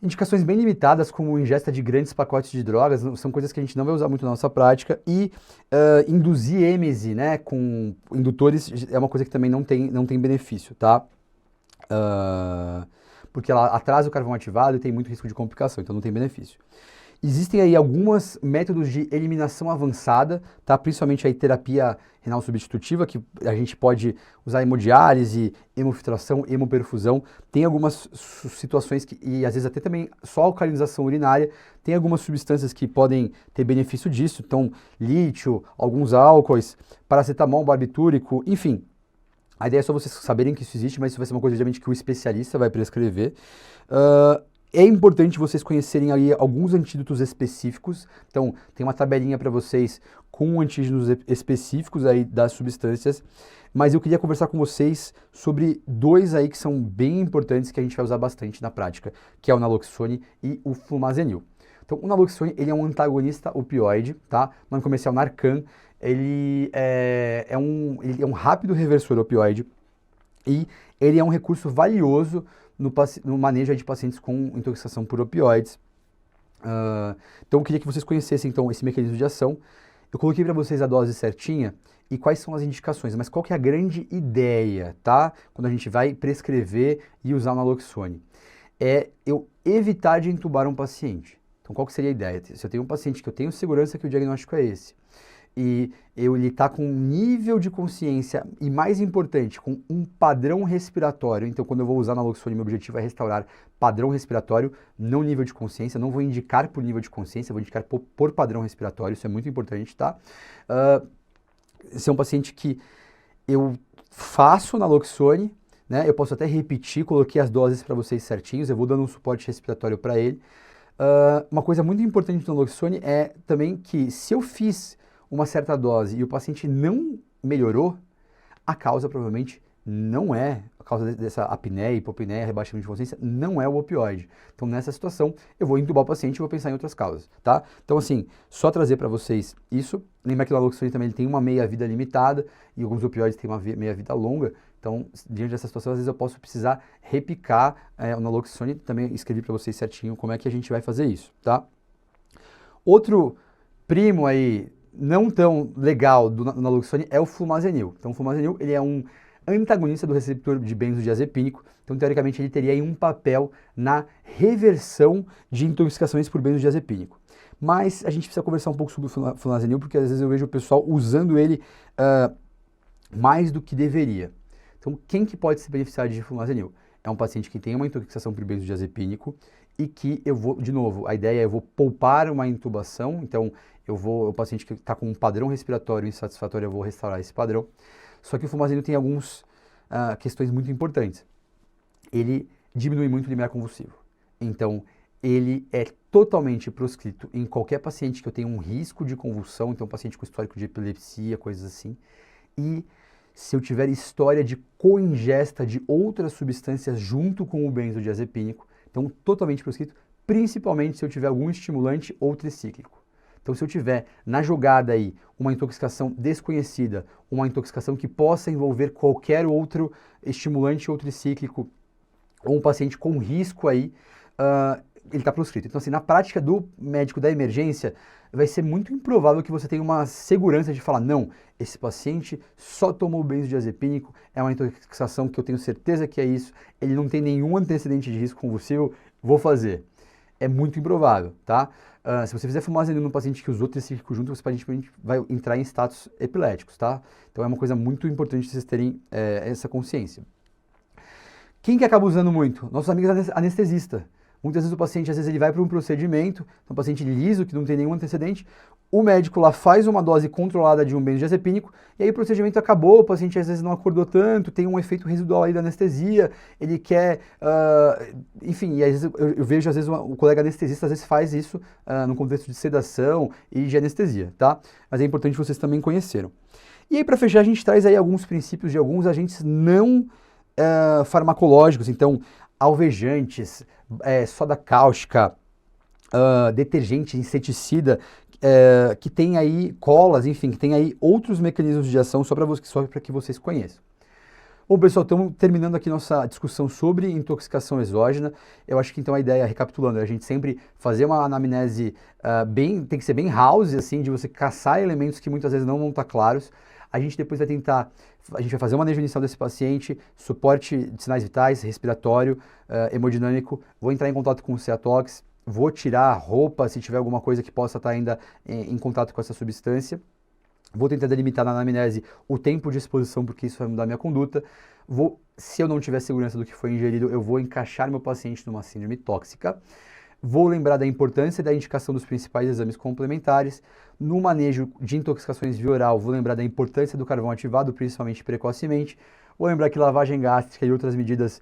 Indicações bem limitadas, como ingesta de grandes pacotes de drogas, são coisas que a gente não vai usar muito na nossa prática. E induzir êmese, né, com indutores é uma coisa que também não tem benefício, tá? Porque ela atrasa o carvão ativado e tem muito risco de complicação, então não tem benefício. Existem aí alguns métodos de eliminação avançada, tá? Principalmente aí terapia renal substitutiva, que a gente pode usar hemodiálise, hemofiltração, hemoperfusão. Tem algumas situações e às vezes até também só alcalinização urinária. Tem algumas substâncias que podem ter benefício disso, então lítio, alguns álcoois, paracetamol, barbitúrico, enfim. A ideia é só vocês saberem que isso existe, mas isso vai ser uma coisa geralmente que o especialista vai prescrever. É importante vocês conhecerem aí alguns antídotos específicos. Então, tem uma tabelinha para vocês com antígenos específicos aí das substâncias. Mas eu queria conversar com vocês sobre 2 aí que são bem importantes que a gente vai usar bastante na prática, que é o naloxone e o flumazenil. Então, o naloxone, ele é um antagonista opioide, tá? O nome comercial Narcan. Ele é um rápido reversor opioide e ele é um recurso valioso no manejo de pacientes com intoxicação por opioides. Então eu queria que vocês conhecessem então esse mecanismo de ação. Eu coloquei para vocês a dose certinha e quais são as indicações, mas qual que é a grande ideia, tá? Quando a gente vai prescrever e usar o naloxone? É eu evitar de entubar um paciente. Então qual que seria a ideia? Se eu tenho um paciente que eu tenho segurança que o diagnóstico é esse, e ele está com um nível de consciência e, mais importante, com um padrão respiratório. Então, quando eu vou usar naloxone, meu objetivo é restaurar padrão respiratório, não nível de consciência. Não vou indicar por nível de consciência, vou indicar por padrão respiratório. Isso é muito importante, tá? Esse é um paciente que eu faço naloxone, né? Eu posso até repetir, coloquei as doses para vocês certinhos, eu vou dando um suporte respiratório para ele. Uma coisa muito importante do naloxone é também que se eu fiz uma certa dose e o paciente não melhorou, a causa provavelmente não é, a causa dessa apneia, hipopneia, rebaixamento de consciência, não é o opioide. Então, nessa situação, eu vou entubar o paciente e vou pensar em outras causas, tá? Então, assim, só trazer para vocês isso. Lembra que o naloxone também ele tem uma meia-vida limitada e alguns opioides têm uma meia-vida longa. Então, diante dessa situação, às vezes eu posso precisar repicar o naloxone. Também escrevi para vocês certinho como é que a gente vai fazer isso, tá? Outro primo aí, não tão legal do naloxone é o flumazenil. Então, o flumazenil, ele é um antagonista do receptor de benzodiazepínico. Então, teoricamente, ele teria aí um papel na reversão de intoxicações por benzodiazepínico. Mas a gente precisa conversar um pouco sobre o flumazenil, porque às vezes eu vejo o pessoal usando ele mais do que deveria. Então, quem que pode se beneficiar de flumazenil? É um paciente que tem uma intoxicação por benzodiazepínico e que eu vou, de novo, a ideia é eu vou poupar uma intubação, então o paciente que está com um padrão respiratório insatisfatório, eu vou restaurar esse padrão. Só que o flumazenil tem algumas questões muito importantes. Ele diminui muito o limiar convulsivo. Então, ele é totalmente proscrito em qualquer paciente que eu tenha um risco de convulsão, então paciente com histórico de epilepsia, coisas assim. E se eu tiver história de coingesta de outras substâncias junto com o benzodiazepínico, então totalmente proscrito, principalmente se eu tiver algum estimulante ou tricíclico. Então, se eu tiver na jogada aí uma intoxicação desconhecida, uma intoxicação que possa envolver qualquer outro estimulante ou tricíclico, ou um paciente com risco aí, ele está proscrito. Então, assim, na prática do médico da emergência, vai ser muito improvável que você tenha uma segurança de falar, não, esse paciente só tomou benzodiazepínico, é uma intoxicação que eu tenho certeza que é isso, ele não tem nenhum antecedente de risco convulsivo, vou fazer. É muito improvável, tá? Se você fizer flumazenil num paciente que usou tricíclico junto, você vai entrar em status epiléticos, tá? Então é uma coisa muito importante vocês terem essa consciência. Quem que acaba usando muito? Nossos amigos anestesistas. Muitas vezes o paciente, às vezes ele vai para um procedimento, um paciente liso, que não tem nenhum antecedente, o médico lá faz uma dose controlada de um benzodiazepínico, e aí o procedimento acabou, o paciente às vezes não acordou tanto, tem um efeito residual aí da anestesia, ele quer, enfim, e às vezes eu vejo às vezes o colega anestesista às vezes faz isso no contexto de sedação e de anestesia, tá? Mas é importante vocês também conheceram. E aí para fechar a gente traz aí alguns princípios de alguns agentes não farmacológicos, então alvejantes, soda cáustica, detergente, inseticida, que tem aí colas, enfim, que tem aí outros mecanismos de ação só para que vocês conheçam. Bom, pessoal, estamos terminando aqui nossa discussão sobre intoxicação exógena. Eu acho que então a ideia, recapitulando, é a gente sempre fazer uma anamnese tem que ser bem house, assim, de você caçar elementos que muitas vezes não vão estar claros. A gente depois vai tentar, a gente vai fazer uma análise inicial desse paciente, suporte de sinais vitais, respiratório, hemodinâmico, vou entrar em contato com o Ceatox, vou tirar a roupa se tiver alguma coisa que possa estar ainda em contato com essa substância. Vou tentar delimitar na anamnese o tempo de exposição, porque isso vai mudar a minha conduta. Se eu não tiver segurança do que foi ingerido, eu vou encaixar meu paciente numa síndrome tóxica. Vou lembrar da importância e da indicação dos principais exames complementares. No manejo de intoxicações via oral, vou lembrar da importância do carvão ativado, principalmente precocemente. Vou lembrar que lavagem gástrica e outras medidas,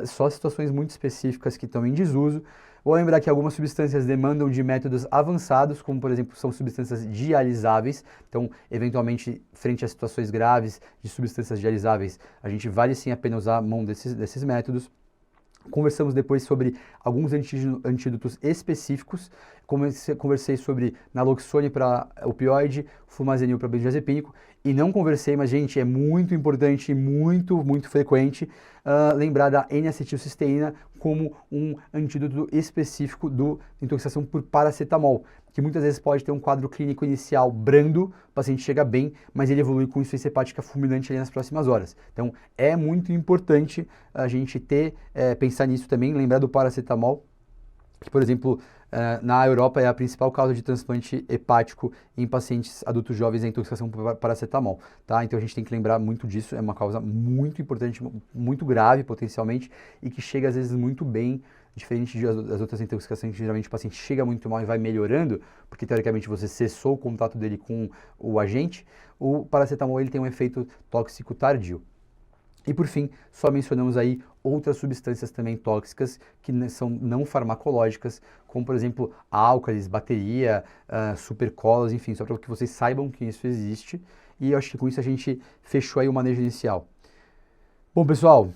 só situações muito específicas que estão em desuso. Vou lembrar que algumas substâncias demandam de métodos avançados, como por exemplo são substâncias dialisáveis. Então, eventualmente, frente a situações graves de substâncias dialisáveis, a gente vale sim a pena usar a mão desses métodos. Conversamos depois sobre alguns antídotos específicos. Conversei sobre naloxone para opioide, flumazenil para benzodiazepínico. E não conversei, mas, gente, é muito importante e muito, muito frequente lembrar da N-acetilcisteína como um antídoto específico da intoxicação por paracetamol, que muitas vezes pode ter um quadro clínico inicial brando, o paciente chega bem, mas ele evolui com insuficiência hepática fulminante ali nas próximas horas. Então, é muito importante a gente pensar nisso também, lembrar do paracetamol. que, por exemplo, na Europa é a principal causa de transplante hepático em pacientes adultos jovens, a intoxicação por paracetamol, tá? Então a gente tem que lembrar muito disso, é uma causa muito importante, muito grave potencialmente, e que chega às vezes muito bem, diferente das outras intoxicações, que geralmente o paciente chega muito mal e vai melhorando, porque teoricamente você cessou o contato dele com o agente. O paracetamol ele tem um efeito tóxico tardio. E por fim, só mencionamos aí outras substâncias também tóxicas que são não farmacológicas, como por exemplo álcalis, bateria, supercolas, enfim, só para que vocês saibam que isso existe. E eu acho que com isso a gente fechou aí o manejo inicial. Bom, pessoal,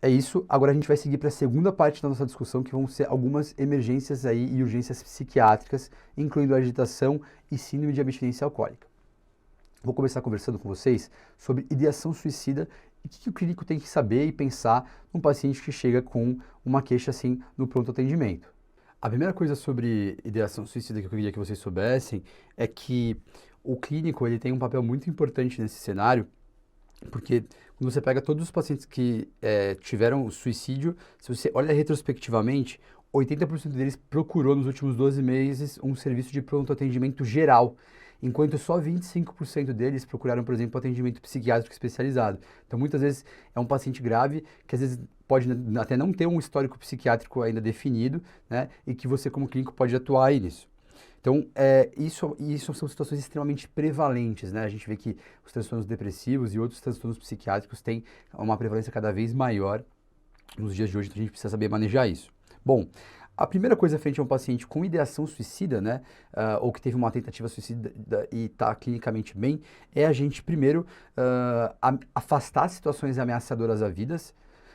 é isso. Agora a gente vai seguir para a segunda parte da nossa discussão, que vão ser algumas emergências aí e urgências psiquiátricas, incluindo agitação e síndrome de abstinência alcoólica. Vou começar conversando com vocês sobre ideação suicida e o que o clínico tem que saber e pensar num paciente que chega com uma queixa assim no pronto atendimento. A primeira coisa sobre ideação suicida que eu queria que vocês soubessem é que o clínico ele tem um papel muito importante nesse cenário, porque quando você pega todos os pacientes que tiveram suicídio, se você olha retrospectivamente, 80% deles procurou nos últimos 12 meses um serviço de pronto atendimento geral, enquanto só 25% deles procuraram, por exemplo, atendimento psiquiátrico especializado. Então, muitas vezes é um paciente grave que às vezes pode até não ter um histórico psiquiátrico ainda definido, né, e que você como clínico pode atuar aí nisso. Então, isso são situações extremamente prevalentes, né? A gente vê que os transtornos depressivos e outros transtornos psiquiátricos têm uma prevalência cada vez maior nos dias de hoje, então a gente precisa saber manejar isso. Bom, a primeira coisa frente a um paciente com ideação suicida, né, ou que teve uma tentativa suicida e está clinicamente bem, é a gente primeiro afastar situações ameaçadoras à vida.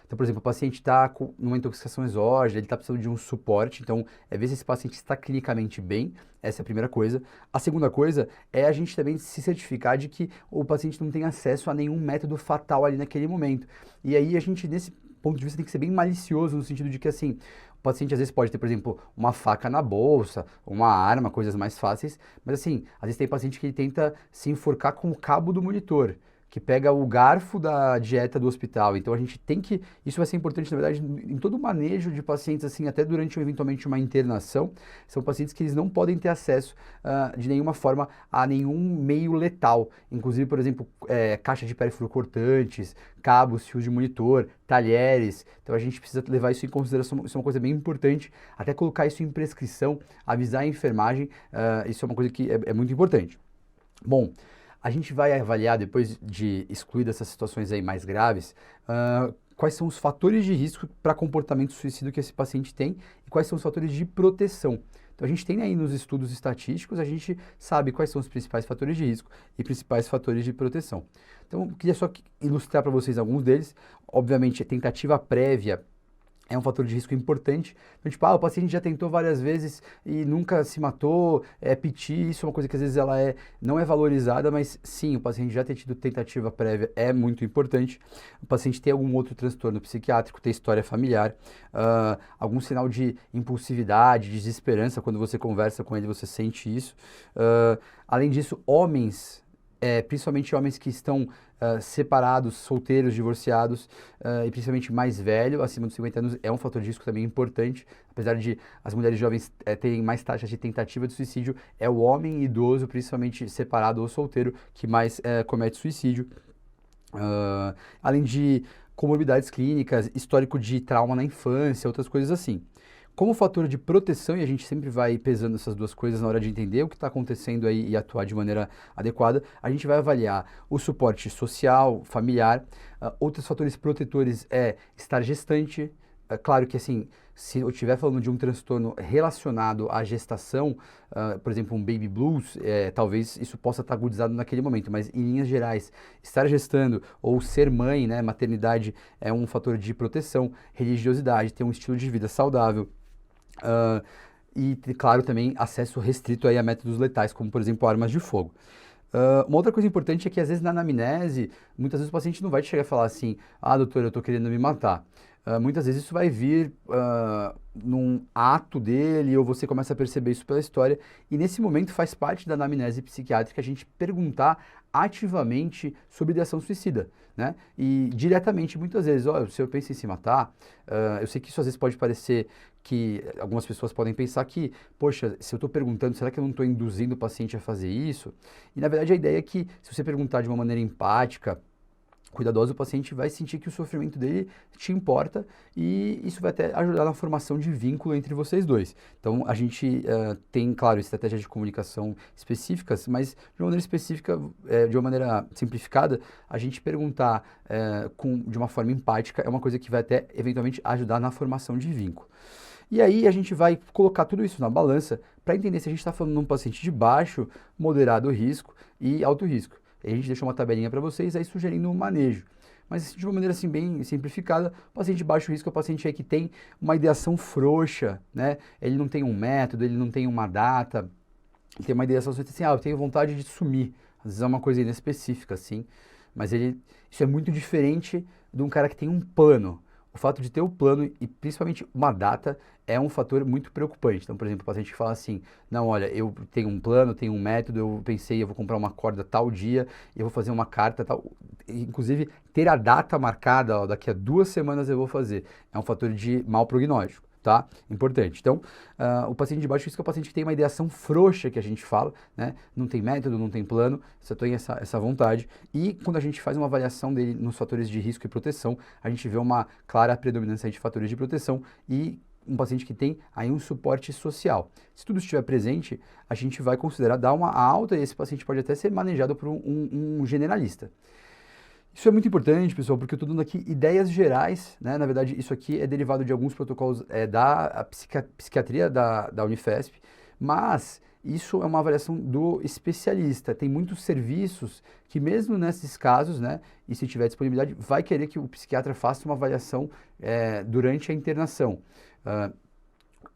Então, por exemplo, o paciente está com uma intoxicação exógena, ele está precisando de um suporte, então é ver se esse paciente está clinicamente bem, essa é a primeira coisa. A segunda coisa é a gente também se certificar de que o paciente não tem acesso a nenhum método fatal ali naquele momento. E aí a gente, nesse ponto de vista, tem que ser bem malicioso, no sentido de que, assim, o paciente às vezes pode ter, por exemplo, uma faca na bolsa, uma arma, coisas mais fáceis, mas assim, às vezes tem paciente que tenta se enforcar com o cabo do monitor, que pega o garfo da dieta do hospital. Então a gente tem que, isso vai ser importante, na verdade, em todo o manejo de pacientes, assim, até durante eventualmente uma internação, são pacientes que eles não podem ter acesso de nenhuma forma a nenhum meio letal. Inclusive, por exemplo, caixa de pérfuro cortantes, cabos, fios de monitor, talheres. Então a gente precisa levar isso em consideração, isso é uma coisa bem importante, até colocar isso em prescrição, avisar a enfermagem, isso é uma coisa que é muito importante. Bom, a gente vai avaliar, depois de excluir dessas situações aí mais graves, quais são os fatores de risco para comportamento suicida que esse paciente tem e quais são os fatores de proteção. Então, a gente tem aí nos estudos estatísticos, a gente sabe quais são os principais fatores de risco e principais fatores de proteção. Então, eu queria só ilustrar para vocês alguns deles. Obviamente, a tentativa prévia é um fator de risco importante. Então, tipo, o paciente já tentou várias vezes e nunca se matou, é PT, isso é uma coisa que às vezes ela não é valorizada, mas sim, o paciente já ter tido tentativa prévia é muito importante. O paciente ter algum outro transtorno psiquiátrico, ter história familiar, algum sinal de impulsividade, desesperança, quando você conversa com ele, você sente isso. Além disso, homens, principalmente homens que estão separados, solteiros, divorciados, e principalmente mais velho, acima dos 50 anos, é um fator de risco também importante. Apesar de as mulheres jovens terem mais taxas de tentativa de suicídio, é o homem idoso, principalmente separado ou solteiro, que mais comete suicídio. Além de comorbidades clínicas, histórico de trauma na infância, outras coisas assim. Como fator de proteção, e a gente sempre vai pesando essas duas coisas na hora de entender o que está acontecendo aí e atuar de maneira adequada, a gente vai avaliar o suporte social, familiar. Outros fatores protetores é estar gestante. Claro que assim, se eu estiver falando de um transtorno relacionado à gestação, por exemplo, um baby blues, talvez isso possa estar agudizado naquele momento, mas em linhas gerais, estar gestando ou ser mãe, né, maternidade é um fator de proteção, religiosidade, ter um estilo de vida saudável. E, claro, também acesso restrito aí a métodos letais, como, por exemplo, armas de fogo. Uma outra coisa importante é que, às vezes, na anamnese, muitas vezes o paciente não vai chegar a falar assim, doutor, eu estou querendo me matar. Muitas vezes isso vai vir num ato dele, ou você começa a perceber isso pela história, e nesse momento faz parte da anamnese psiquiátrica a gente perguntar ativamente sobre ideação suicida, né? E diretamente, muitas vezes, ó, o senhor pensa em se matar, eu sei que isso às vezes pode parecer que algumas pessoas podem pensar que, poxa, se eu estou perguntando, será que eu não estou induzindo o paciente a fazer isso? E na verdade a ideia é que se você perguntar de uma maneira empática, cuidadosa, o paciente vai sentir que o sofrimento dele te importa e isso vai até ajudar na formação de vínculo entre vocês dois. Então, a gente tem, claro, estratégias de comunicação específicas, mas de uma maneira específica, de uma maneira simplificada, a gente perguntar de uma forma empática é uma coisa que vai até, eventualmente, ajudar na formação de vínculo. E aí a gente vai colocar tudo isso na balança para entender se a gente está falando de um paciente de baixo, moderado risco e alto risco. A gente deixou uma tabelinha para vocês aí sugerindo um manejo. Mas de uma maneira assim bem simplificada, o paciente de baixo risco é o paciente aí que tem uma ideação frouxa, né? Ele não tem um método, ele não tem uma data, ele tem uma ideação assim, eu tenho vontade de sumir. Às vezes é uma coisa inespecífica, assim, mas isso é muito diferente de um cara que tem um plano. O fato de ter o plano e principalmente uma data é um fator muito preocupante. Então, por exemplo, o paciente fala assim, não, olha, eu tenho um plano, tenho um método, eu pensei, eu vou comprar uma corda tal dia, eu vou fazer uma carta tal. Inclusive, ter a data marcada, ó, daqui a 2 semanas eu vou fazer, é um fator de mau prognóstico. Tá? Importante. Então, o paciente de baixo risco é o paciente que tem uma ideação frouxa, que a gente fala, né? Não tem método, não tem plano, só tem essa vontade. E quando a gente faz uma avaliação dele nos fatores de risco e proteção, a gente vê uma clara predominância de fatores de proteção e um paciente que tem aí um suporte social. Se tudo estiver presente, a gente vai considerar dar uma alta e esse paciente pode até ser manejado por um generalista. Isso é muito importante, pessoal, porque eu estou dando aqui ideias gerais, né? Na verdade, isso aqui é derivado de alguns protocolos da psiquiatria da Unifesp, mas isso é uma avaliação do especialista. Tem muitos serviços que, mesmo nesses casos, né, e se tiver disponibilidade, vai querer que o psiquiatra faça uma avaliação durante a internação.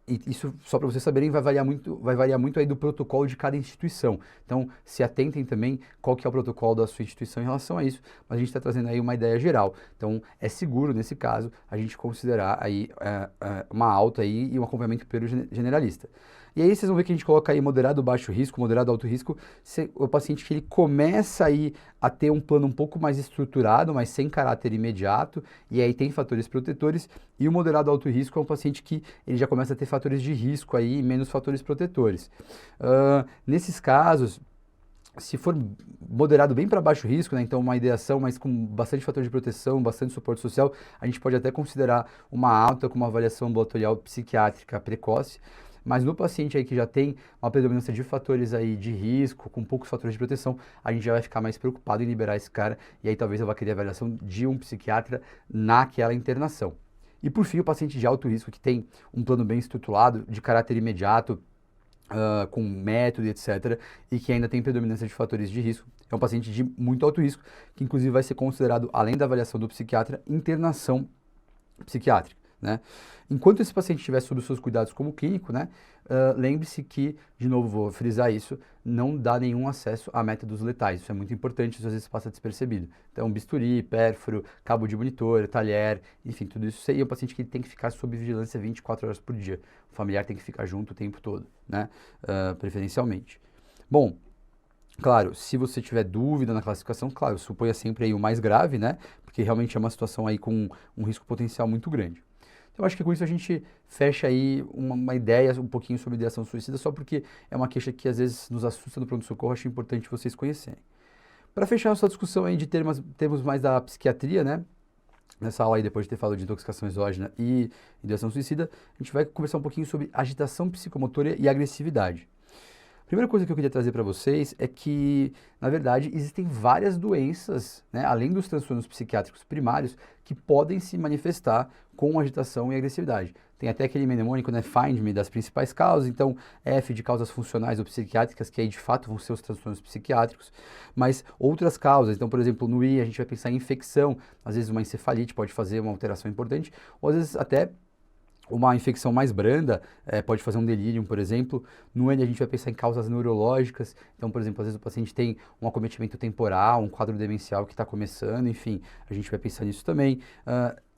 E isso, só para vocês saberem, vai variar muito aí do protocolo de cada instituição. Então, se atentem também qual que é o protocolo da sua instituição em relação a isso, mas a gente está trazendo aí uma ideia geral. Então, é seguro, nesse caso, a gente considerar aí uma alta aí e um acompanhamento pelo generalista. E aí vocês vão ver que a gente coloca aí moderado baixo risco, moderado alto risco, o paciente que ele começa aí a ter um plano um pouco mais estruturado, mas sem caráter imediato, e aí tem fatores protetores, e o moderado alto risco é um paciente que ele já começa a ter fatores de risco aí, menos fatores protetores. Nesses casos, se for moderado bem para baixo risco, né, então uma ideação, mas com bastante fator de proteção, bastante suporte social, a gente pode até considerar uma alta com uma avaliação ambulatorial psiquiátrica precoce. Mas no paciente aí que já tem uma predominância de fatores aí de risco, com poucos fatores de proteção, a gente já vai ficar mais preocupado em liberar esse cara e aí talvez eu vá querer a avaliação de um psiquiatra naquela internação. E por fim, o paciente de alto risco que tem um plano bem estruturado, de caráter imediato, com método, etc., e que ainda tem predominância de fatores de risco, é um paciente de muito alto risco, que inclusive vai ser considerado, além da avaliação do psiquiatra, internação psiquiátrica. Né? Enquanto esse paciente estiver sob os seus cuidados como clínico, né, lembre-se que, de novo vou frisar isso, não dá nenhum acesso a métodos letais. Isso é muito importante, isso às vezes passa despercebido. Então, bisturi, pérfuro, cabo de monitor, talher, enfim, tudo isso é um paciente que tem que ficar sob vigilância 24 horas por dia. O familiar tem que ficar junto o tempo todo, né, preferencialmente. Bom, claro, se você tiver dúvida na classificação, claro, suponha sempre aí o mais grave, né, porque realmente é uma situação aí com um risco potencial muito grande. Então, acho que com isso a gente fecha aí uma ideia um pouquinho sobre ideação suicida, só porque é uma queixa que às vezes nos assusta no pronto-socorro, acho importante vocês conhecerem. Para fechar nossa discussão aí de termos mais da psiquiatria, né? Nessa aula aí, depois de ter falado de intoxicação exógena e ideação suicida, a gente vai conversar um pouquinho sobre agitação psicomotora e agressividade. A primeira coisa que eu queria trazer para vocês é que, na verdade, existem várias doenças, né, além dos transtornos psiquiátricos primários, que podem se manifestar com agitação e agressividade. Tem até aquele mnemônico, né, Find Me, das principais causas, então F de causas funcionais ou psiquiátricas, que aí de fato vão ser os transtornos psiquiátricos, mas outras causas, então, por exemplo, no I a gente vai pensar em infecção, às vezes uma encefalite pode fazer uma alteração importante, ou às vezes até Uma infecção mais branda pode fazer um delírio, por exemplo. No N a gente vai pensar em causas neurológicas. Então, por exemplo, às vezes o paciente tem um acometimento temporal, um quadro demencial que está começando, enfim, a gente vai pensar nisso também.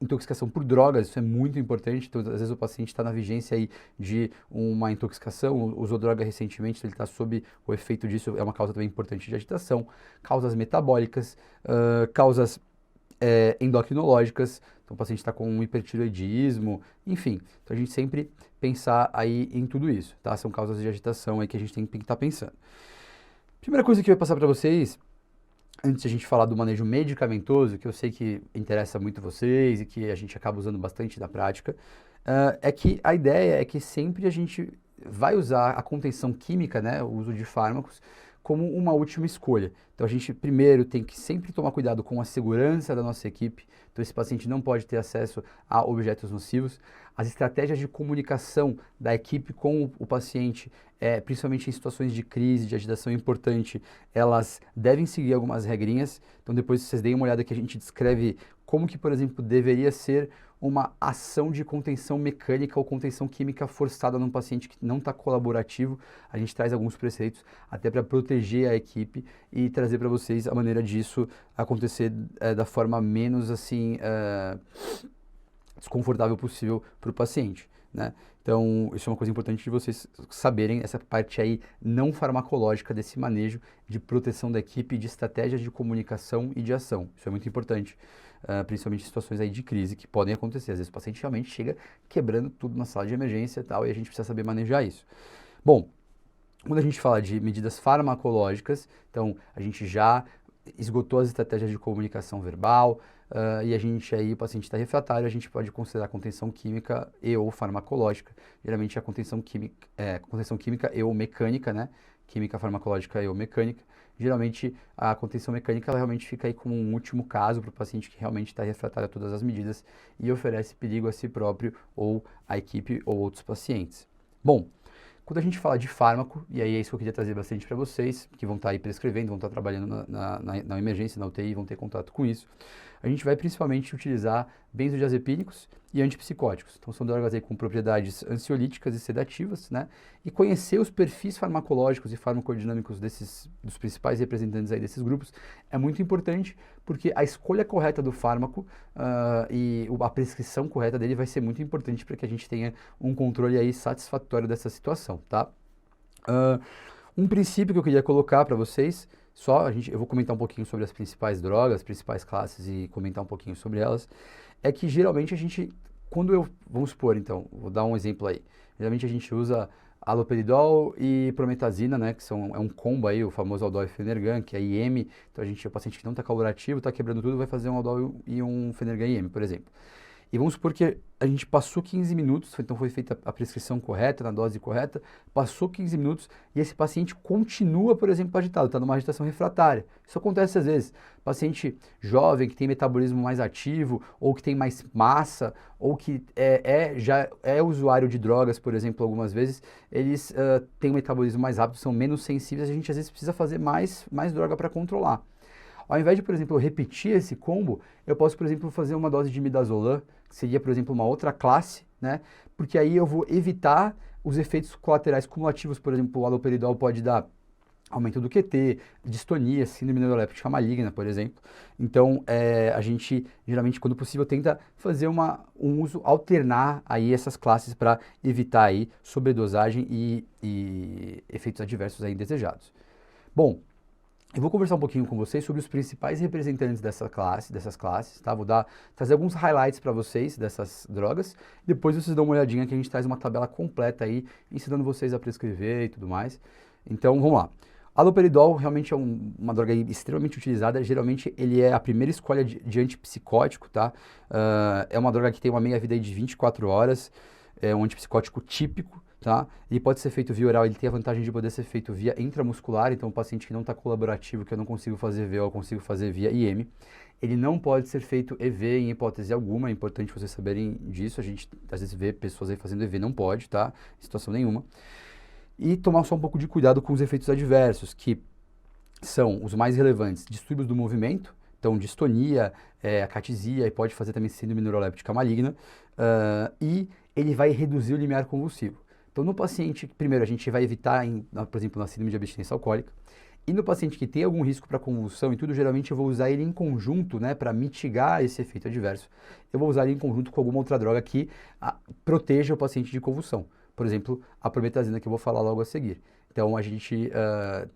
Intoxicação por drogas, isso é muito importante. Então, às vezes o paciente está na vigência aí de uma intoxicação, usou droga recentemente, ele está sob o efeito disso, é uma causa também importante de agitação. Causas metabólicas, causas endocrinológicas, então o paciente está com um hipertireoidismo, enfim. Então a gente sempre pensar aí em tudo isso, tá? São causas de agitação aí que a gente tem que estar pensando. Primeira coisa que eu ia passar para vocês, antes de a gente falar do manejo medicamentoso, que eu sei que interessa muito vocês e que a gente acaba usando bastante na prática, é que a ideia é que sempre a gente vai usar a contenção química, né, o uso de fármacos, como uma última escolha. Então a gente primeiro tem que sempre tomar cuidado com a segurança da nossa equipe. Então esse paciente não pode ter acesso a objetos nocivos. As estratégias de comunicação da equipe com o paciente, principalmente em situações de crise, de agitação importante, elas devem seguir algumas regrinhas. Então depois vocês deem uma olhada que a gente descreve como que, por exemplo, deveria ser uma ação de contenção mecânica ou contenção química forçada num paciente que não está colaborativo. A gente traz alguns preceitos até para proteger a equipe e trazer para vocês a maneira disso acontecer da forma menos assim desconfortável possível para o paciente, né? Então, isso é uma coisa importante de vocês saberem, essa parte aí não farmacológica desse manejo de proteção da equipe, de estratégias de comunicação e de ação. Isso é muito importante, principalmente em situações aí de crise que podem acontecer. Às vezes o paciente realmente chega quebrando tudo na sala de emergência e tal, e a gente precisa saber manejar isso. Bom, quando a gente fala de medidas farmacológicas, então a gente já esgotou as estratégias de comunicação verbal, e a gente aí, o paciente está refratário, a gente pode considerar contenção química e ou farmacológica. Geralmente a contenção química e ou mecânica, né? Química farmacológica e ou mecânica. Geralmente a contenção mecânica ela realmente fica aí como um último caso para o paciente que realmente está refratário a todas as medidas e oferece perigo a si próprio ou à equipe ou outros pacientes. Bom, quando a gente fala de fármaco, e aí é isso que eu queria trazer bastante para vocês, que vão estar aí prescrevendo, vão estar trabalhando na emergência, na UTI, vão ter contato com isso, a gente vai principalmente utilizar benzodiazepínicos e antipsicóticos. Então são drogas aí com propriedades ansiolíticas e sedativas, né? E conhecer os perfis farmacológicos e farmacodinâmicos dos principais representantes aí desses grupos é muito importante, porque a escolha correta do fármaco e a prescrição correta dele vai ser muito importante para que a gente tenha um controle aí satisfatório dessa situação, tá? Um princípio que eu queria colocar para vocês, eu vou comentar um pouquinho sobre as principais drogas, as principais classes e comentar um pouquinho sobre elas, é que geralmente a gente, vamos supor então, vou dar um exemplo aí, geralmente a gente usa haloperidol e prometazina, né, que é um combo aí, o famoso Aldol e Fenergan, que é IM, então o paciente que não está colaborativo, está quebrando tudo, vai fazer um Aldol e um Fenergan IM, por exemplo. E vamos supor que a gente passou 15 minutos, então foi feita a prescrição correta, na dose correta, passou 15 minutos e esse paciente continua, por exemplo, agitado, está numa agitação refratária. Isso acontece às vezes. Paciente jovem que tem metabolismo mais ativo, ou que tem mais massa, ou que já é usuário de drogas, por exemplo, algumas vezes, eles têm um metabolismo mais rápido, são menos sensíveis, a gente às vezes precisa fazer mais droga para controlar. Ao invés de, por exemplo, eu repetir esse combo, eu posso, por exemplo, fazer uma dose de midazolam, que seria, por exemplo, uma outra classe, né? Porque aí eu vou evitar os efeitos colaterais cumulativos, por exemplo, o haloperidol pode dar aumento do QT, distonia, síndrome neuroléptica maligna, por exemplo. Então, a gente, geralmente, quando possível, tenta fazer um uso, alternar aí essas classes para evitar aí sobredosagem e efeitos adversos aí indesejados. Bom, eu vou conversar um pouquinho com vocês sobre os principais representantes dessas classes, tá? Vou trazer alguns highlights para vocês dessas drogas. Depois vocês dão uma olhadinha que a gente traz uma tabela completa aí, ensinando vocês a prescrever e tudo mais. Então, vamos lá. Haloperidol realmente é uma droga extremamente utilizada. Geralmente, ele é a primeira escolha de antipsicótico, tá? É uma droga que tem uma meia-vida de 24 horas. É um antipsicótico típico. Tá? Ele pode ser feito via oral, ele tem a vantagem de poder ser feito via intramuscular, então o paciente que não está colaborativo, que eu não consigo fazer VO, eu consigo fazer via IM. Ele não pode ser feito EV em hipótese alguma, é importante vocês saberem disso, a gente às vezes vê pessoas aí fazendo EV, não pode, tá? Em situação nenhuma. E tomar só um pouco de cuidado com os efeitos adversos, que são os mais relevantes, distúrbios do movimento, então distonia, acatisia, e pode fazer também síndrome neuroléptica maligna, e ele vai reduzir o limiar convulsivo. Então, no paciente, primeiro, a gente vai evitar, por exemplo, na síndrome de abstinência alcoólica, e no paciente que tem algum risco para convulsão e tudo, geralmente eu vou usar ele em conjunto, né, para mitigar esse efeito adverso. Eu vou usar ele em conjunto com alguma outra droga que proteja o paciente de convulsão. Por exemplo, a prometazina, que eu vou falar logo a seguir. Então, a gente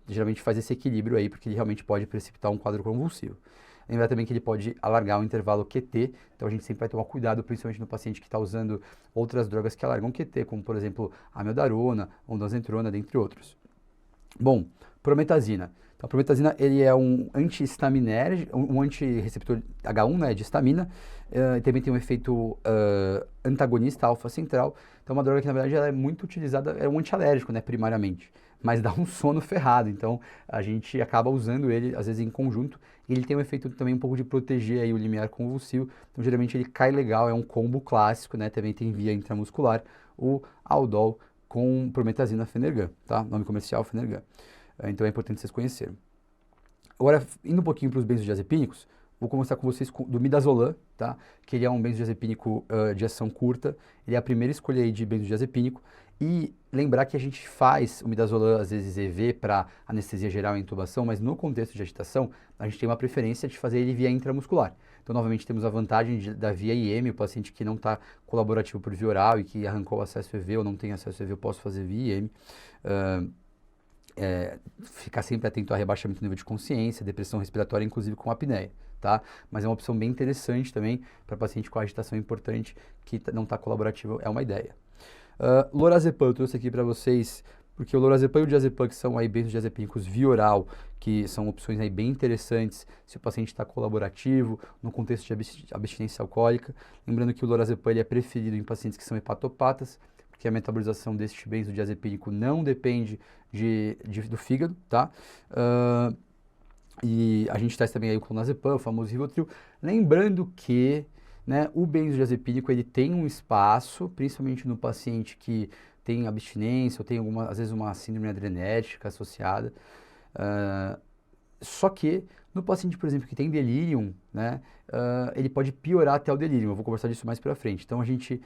geralmente faz esse equilíbrio aí, porque ele realmente pode precipitar um quadro convulsivo. Lembrar também que ele pode alargar o intervalo QT, então a gente sempre vai tomar cuidado, principalmente no paciente que está usando outras drogas que alargam QT, como por exemplo a amiodarona, ondansetrona, dentre outros. Bom, prometazina. Então, a prometazina ele é um antihistaminérgico, um antirreceptor H1, né, de histamina, e também tem um efeito antagonista alfa central. Então, uma droga que na verdade ela é muito utilizada, é um antialérgico, né, primariamente, mas dá um sono ferrado. Então, a gente acaba usando ele às vezes em conjunto. E ele tem um efeito também um pouco de proteger aí o limiar convulsivo. Então, geralmente ele cai legal, é um combo clássico, né? Também tem via intramuscular, o Aldol com prometazina Fenergan, tá? Nome comercial Fenergan. Então é importante vocês conhecerem. Agora, indo um pouquinho para os benzodiazepínicos, vou conversar com vocês do midazolam, tá? Que ele é um benzodiazepínico de ação curta. Ele é a primeira escolha aí de benzodiazepínico. E lembrar que a gente faz o midazolam, às vezes EV, para anestesia geral e intubação, mas no contexto de agitação, a gente tem uma preferência de fazer ele via intramuscular. Então, novamente, temos a vantagem da via IM, o paciente que não está colaborativo por via oral e que arrancou o acesso EV ou não tem acesso EV, eu posso fazer via IM. Ficar sempre atento ao rebaixamento do nível de consciência, depressão respiratória, inclusive com apneia, tá? Mas é uma opção bem interessante também para paciente com agitação importante que não está colaborativo, é uma ideia. Lorazepam, eu trouxe aqui para vocês, porque o lorazepam e o diazepam, que são aí benzodiazepínicos via oral, que são opções aí bem interessantes se o paciente está colaborativo, no contexto de abstinência alcoólica. Lembrando que o lorazepam ele é preferido em pacientes que são hepatopatas, porque a metabolização deste benzodiazepínico não depende do fígado, tá? E a gente testa também aí o clonazepam, o famoso Rivotril. Lembrando que, né, o benzodiazepínico ele tem um espaço, principalmente no paciente que tem abstinência ou tem às vezes uma síndrome adrenérgica associada. Só que no paciente, por exemplo, que tem delírio, né, ele pode piorar até o delírio. Eu vou conversar disso mais pra frente. Então a gente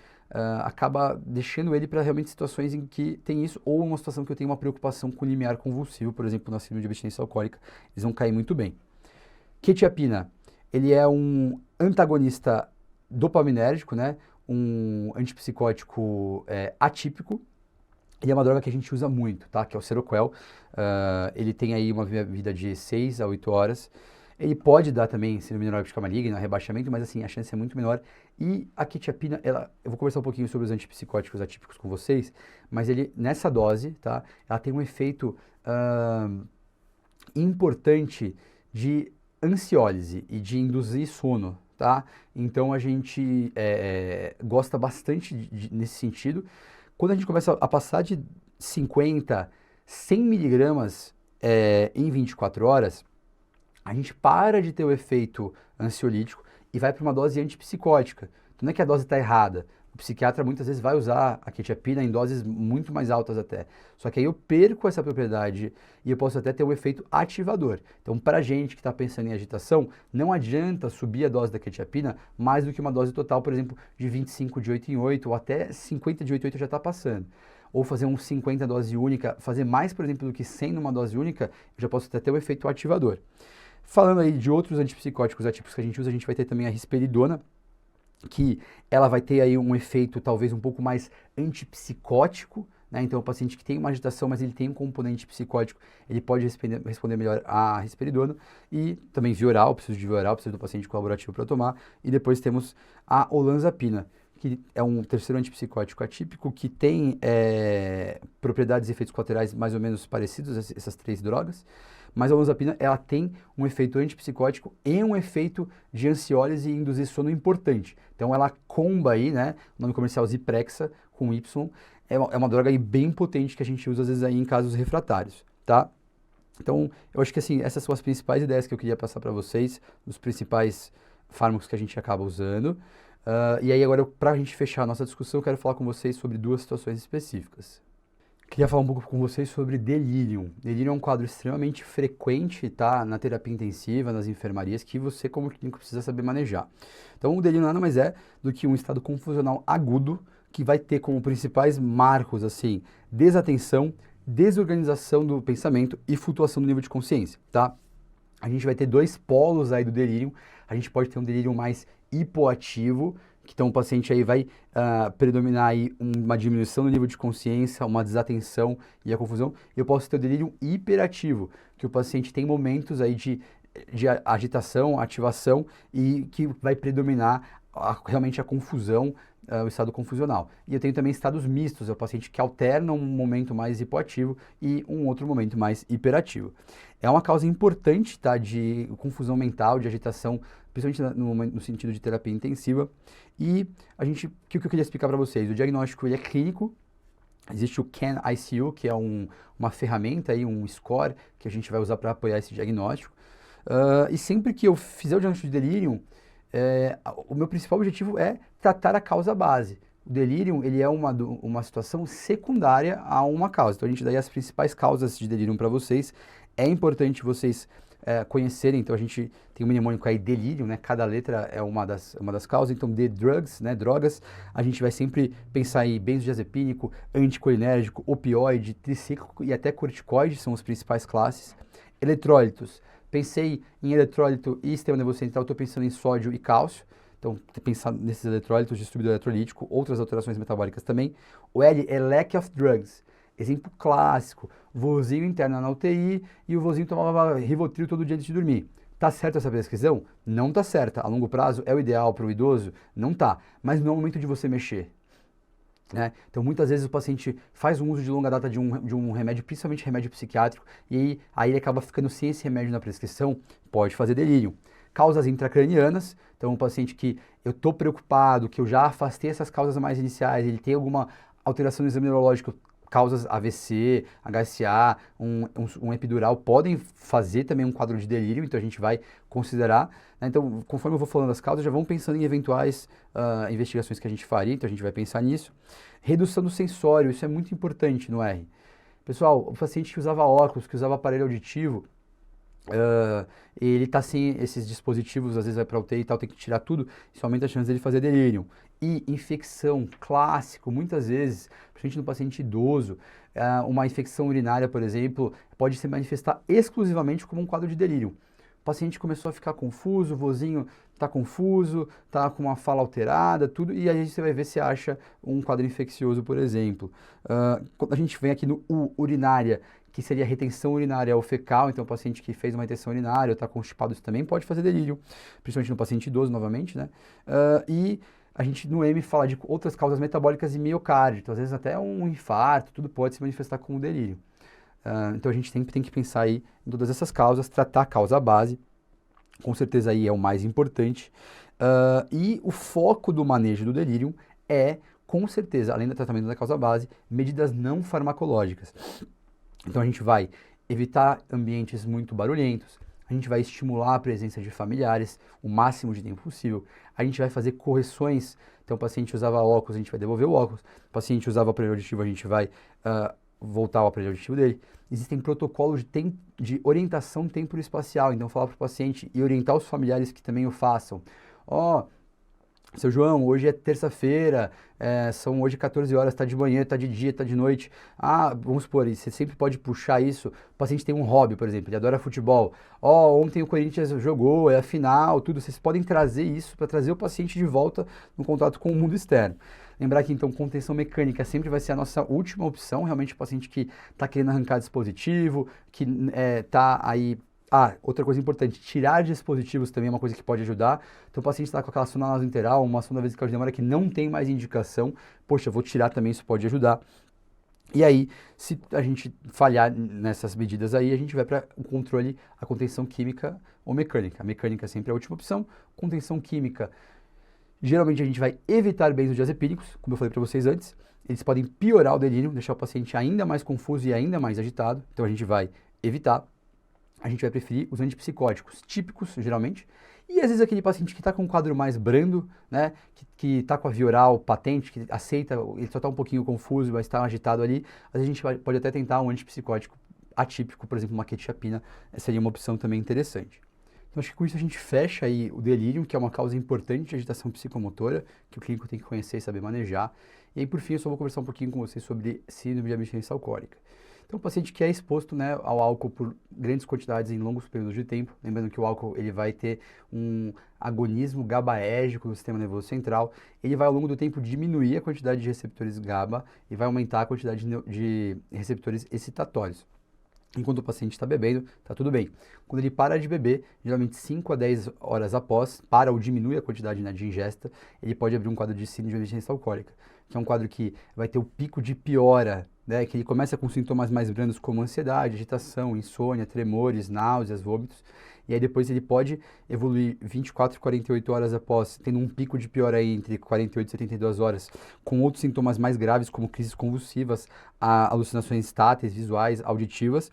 acaba deixando ele para realmente situações em que tem isso, ou uma situação que eu tenho uma preocupação com o limiar convulsivo, por exemplo, na síndrome de abstinência alcoólica, eles vão cair muito bem. Quetiapina, ele é um antagonista dopaminérgico, né, um antipsicótico atípico. Ele é uma droga que a gente usa muito, tá? Que é o Seroquel. Ele tem aí uma vida de 6 a 8 horas. Ele pode dar também síndrome neuroléptica maligna, rebaixamento, mas assim, a chance é muito menor. E a quetiapina, eu vou conversar um pouquinho sobre os antipsicóticos atípicos com vocês, mas ele, nessa dose, tá? Ela tem um efeito importante de ansiólise e de induzir sono, tá? Então a gente gosta bastante nesse sentido. Quando a gente começa a passar de 50, 100 miligramas em 24 horas, a gente para de ter o efeito ansiolítico e vai para uma dose antipsicótica. Então não é que a dose está errada. O psiquiatra muitas vezes vai usar a quetiapina em doses muito mais altas até. Só que aí eu perco essa propriedade e eu posso até ter um efeito ativador. Então, para a gente que está pensando em agitação, não adianta subir a dose da quetiapina mais do que uma dose total, por exemplo, de 25 de 8 em 8 ou até 50 de 8 em 8 já está passando. Ou fazer um 50 dose única, fazer mais, por exemplo, do que 100 numa dose única, eu já posso até ter um efeito ativador. Falando aí de outros antipsicóticos atípicos que a gente usa, a gente vai ter também a risperidona, que ela vai ter aí um efeito talvez um pouco mais antipsicótico, né? Então o paciente que tem uma agitação, mas ele tem um componente psicótico, ele pode responder melhor à risperidona. E também via oral, preciso de via oral, preciso do paciente colaborativo para tomar. E depois temos a olanzapina, que é um terceiro antipsicótico atípico, que tem propriedades e efeitos colaterais mais ou menos parecidos, essas três drogas. Mas a olanzapina, ela tem um efeito antipsicótico e um efeito de ansiólise e induzir sono importante. Então ela comba aí, né, o nome comercial Zyprexa com Y, é uma droga aí bem potente que a gente usa às vezes aí em casos refratários, tá? Então, eu acho que assim, essas são as principais ideias que eu queria passar para vocês, os principais fármacos que a gente acaba usando. E aí agora, para a gente fechar a nossa discussão, eu quero falar com vocês sobre duas situações específicas. Queria falar um pouco com vocês sobre delírio. Delírio é um quadro extremamente frequente, tá, na terapia intensiva, nas enfermarias, que você como clínico precisa saber manejar. Então, o delírio nada mais é do que um estado confusional agudo que vai ter como principais marcos, assim, desatenção, desorganização do pensamento e flutuação do nível de consciência, tá? A gente vai ter dois polos aí do delírio. A gente pode ter um delírio mais hipoativo, que então o paciente aí vai predominar aí uma diminuição do nível de consciência, uma desatenção e a confusão. E eu posso ter o delírio hiperativo, que o paciente tem momentos aí de agitação, ativação e que vai predominar realmente a confusão, o estado confusional. E eu tenho também estados mistos, é o paciente que alterna um momento mais hipoativo e um outro momento mais hiperativo. É uma causa importante, tá, de confusão mental, de agitação, principalmente no sentido de terapia intensiva. E o que eu queria explicar para vocês? O diagnóstico ele é clínico. Existe o CAN-ICU, que é uma ferramenta, aí, um score que a gente vai usar para apoiar esse diagnóstico. E sempre que eu fizer o diagnóstico de delírio, o meu principal objetivo é tratar a causa base. O delírio ele é uma situação secundária a uma causa. Então a gente dá aí as principais causas de delírio para vocês. É importante vocês conhecerem. Então a gente tem um mnemônico aí, delírio, né? Cada letra é uma das causas. Então D, drugs, né? Drogas. A gente vai sempre pensar em benzodiazepínico, anticolinérgico, opioide, tricíclico e até corticoide, são as principais classes. Eletrólitos. Pensei em eletrólito e sistema nervoso central, estou pensando em sódio e cálcio. Então, pensar nesses eletrólitos, distribuidor eletrolítico, outras alterações metabólicas também. O L é lack of drugs. Exemplo clássico, vozinho interno na UTI e o vozinho tomava Rivotril todo dia antes de dormir. Tá certa essa prescrição? Não tá certa. A longo prazo é o ideal para o idoso? Não tá. Mas não é o momento de você mexer. Né? Então, muitas vezes o paciente faz um uso de longa data de um remédio, principalmente remédio psiquiátrico, e aí ele acaba ficando sem esse remédio na prescrição, pode fazer delírio. Causas intracranianas, então um paciente que eu estou preocupado, que eu já afastei essas causas mais iniciais, ele tem alguma alteração no exame neurológico, causas AVC, HSA, um epidural, podem fazer também um quadro de delírio, então a gente vai considerar. Né? Então, conforme eu vou falando das causas, já vão pensando em eventuais investigações que a gente faria, então a gente vai pensar nisso. Redução do sensório, isso é muito importante no R. Pessoal, o paciente que usava óculos, que usava aparelho auditivo, ele está sem esses dispositivos, às vezes vai para UTI e tal, tem que tirar tudo, isso aumenta a chance dele fazer delírio. E infecção, clássico, muitas vezes, principalmente no paciente idoso, uma infecção urinária, por exemplo, pode se manifestar exclusivamente como um quadro de delírio. O paciente começou a ficar confuso, o vozinho está confuso, está com uma fala alterada, tudo, e aí você vai ver se acha um quadro infeccioso, por exemplo. Quando a gente vem aqui no urinária, que seria retenção urinária ou fecal, então o paciente que fez uma retenção urinária ou está constipado, isso também pode fazer delírio, principalmente no paciente idoso, novamente, né? E a gente no M fala de outras causas metabólicas e miocárdio, então às vezes até um infarto, tudo pode se manifestar como delírio. Então a gente sempre tem que pensar aí em todas essas causas, tratar a causa base, com certeza aí é o mais importante. E o foco do manejo do delírio é, com certeza, além do tratamento da causa base, medidas não farmacológicas. Então a gente vai evitar ambientes muito barulhentos, a gente vai estimular a presença de familiares o máximo de tempo possível, a gente vai fazer correções, então o paciente usava óculos, a gente vai devolver o óculos, o paciente usava aparelho auditivo, a gente vai voltar ao aparelho auditivo dele. Existem protocolos de orientação temporoespacial, então falar para o paciente e orientar os familiares que também o façam. Seu João, hoje é terça-feira, são hoje 14 horas, está de manhã, está de dia, está de noite. Vamos supor, você sempre pode puxar isso. O paciente tem um hobby, por exemplo, ele adora futebol. Ontem o Corinthians jogou, é a final, tudo. Vocês podem trazer isso para trazer o paciente de volta no contato com o mundo externo. Lembrar que, então, contenção mecânica sempre vai ser a nossa última opção. Realmente, o paciente que está querendo arrancar dispositivo, que está aí... outra coisa importante, tirar dispositivos também é uma coisa que pode ajudar. Então o paciente está com aquela sonda nasointeral, uma sonda vesical de demora que não tem mais indicação, poxa, vou tirar também, isso pode ajudar. E aí, se a gente falhar nessas medidas aí, a gente vai para o controle, a contenção química ou mecânica. A mecânica sempre é a última opção, contenção química, geralmente a gente vai evitar benzodiazepínicos, como eu falei para vocês antes, eles podem piorar o delírio, deixar o paciente ainda mais confuso e ainda mais agitado, então a gente vai evitar. A gente vai preferir os antipsicóticos típicos, geralmente, e às vezes aquele paciente que está com um quadro mais brando, né, que está com a via oral patente, que aceita, ele só está um pouquinho confuso, mas está agitado ali, às vezes a gente pode até tentar um antipsicótico atípico, por exemplo, uma quetiapina, seria uma opção também interessante. Então acho que com isso a gente fecha aí o delírio, que é uma causa importante de agitação psicomotora, que o clínico tem que conhecer e saber manejar, E aí, por fim, eu só vou conversar um pouquinho com vocês sobre síndrome de abstinência alcoólica. Então, o paciente que é exposto, né, ao álcool por grandes quantidades em longos períodos de tempo, lembrando que o álcool ele vai ter um agonismo GABAérgico no sistema nervoso central, ele vai ao longo do tempo diminuir a quantidade de receptores GABA e vai aumentar a quantidade de receptores excitatórios. Enquanto o paciente está bebendo, está tudo bem. Quando ele para de beber, geralmente 5 a 10 horas após, para ou diminui a quantidade, né, de ingesta, ele pode abrir um quadro de síndrome de abstinência alcoólica, que é um quadro que vai ter o pico de piora, né, que ele começa com sintomas mais brandos como ansiedade, agitação, insônia, tremores, náuseas, vômitos, e aí depois ele pode evoluir 24 e 48 horas após, tendo um pico de piora aí entre 48 e 72 horas, com outros sintomas mais graves como crises convulsivas, alucinações táteis, visuais, auditivas.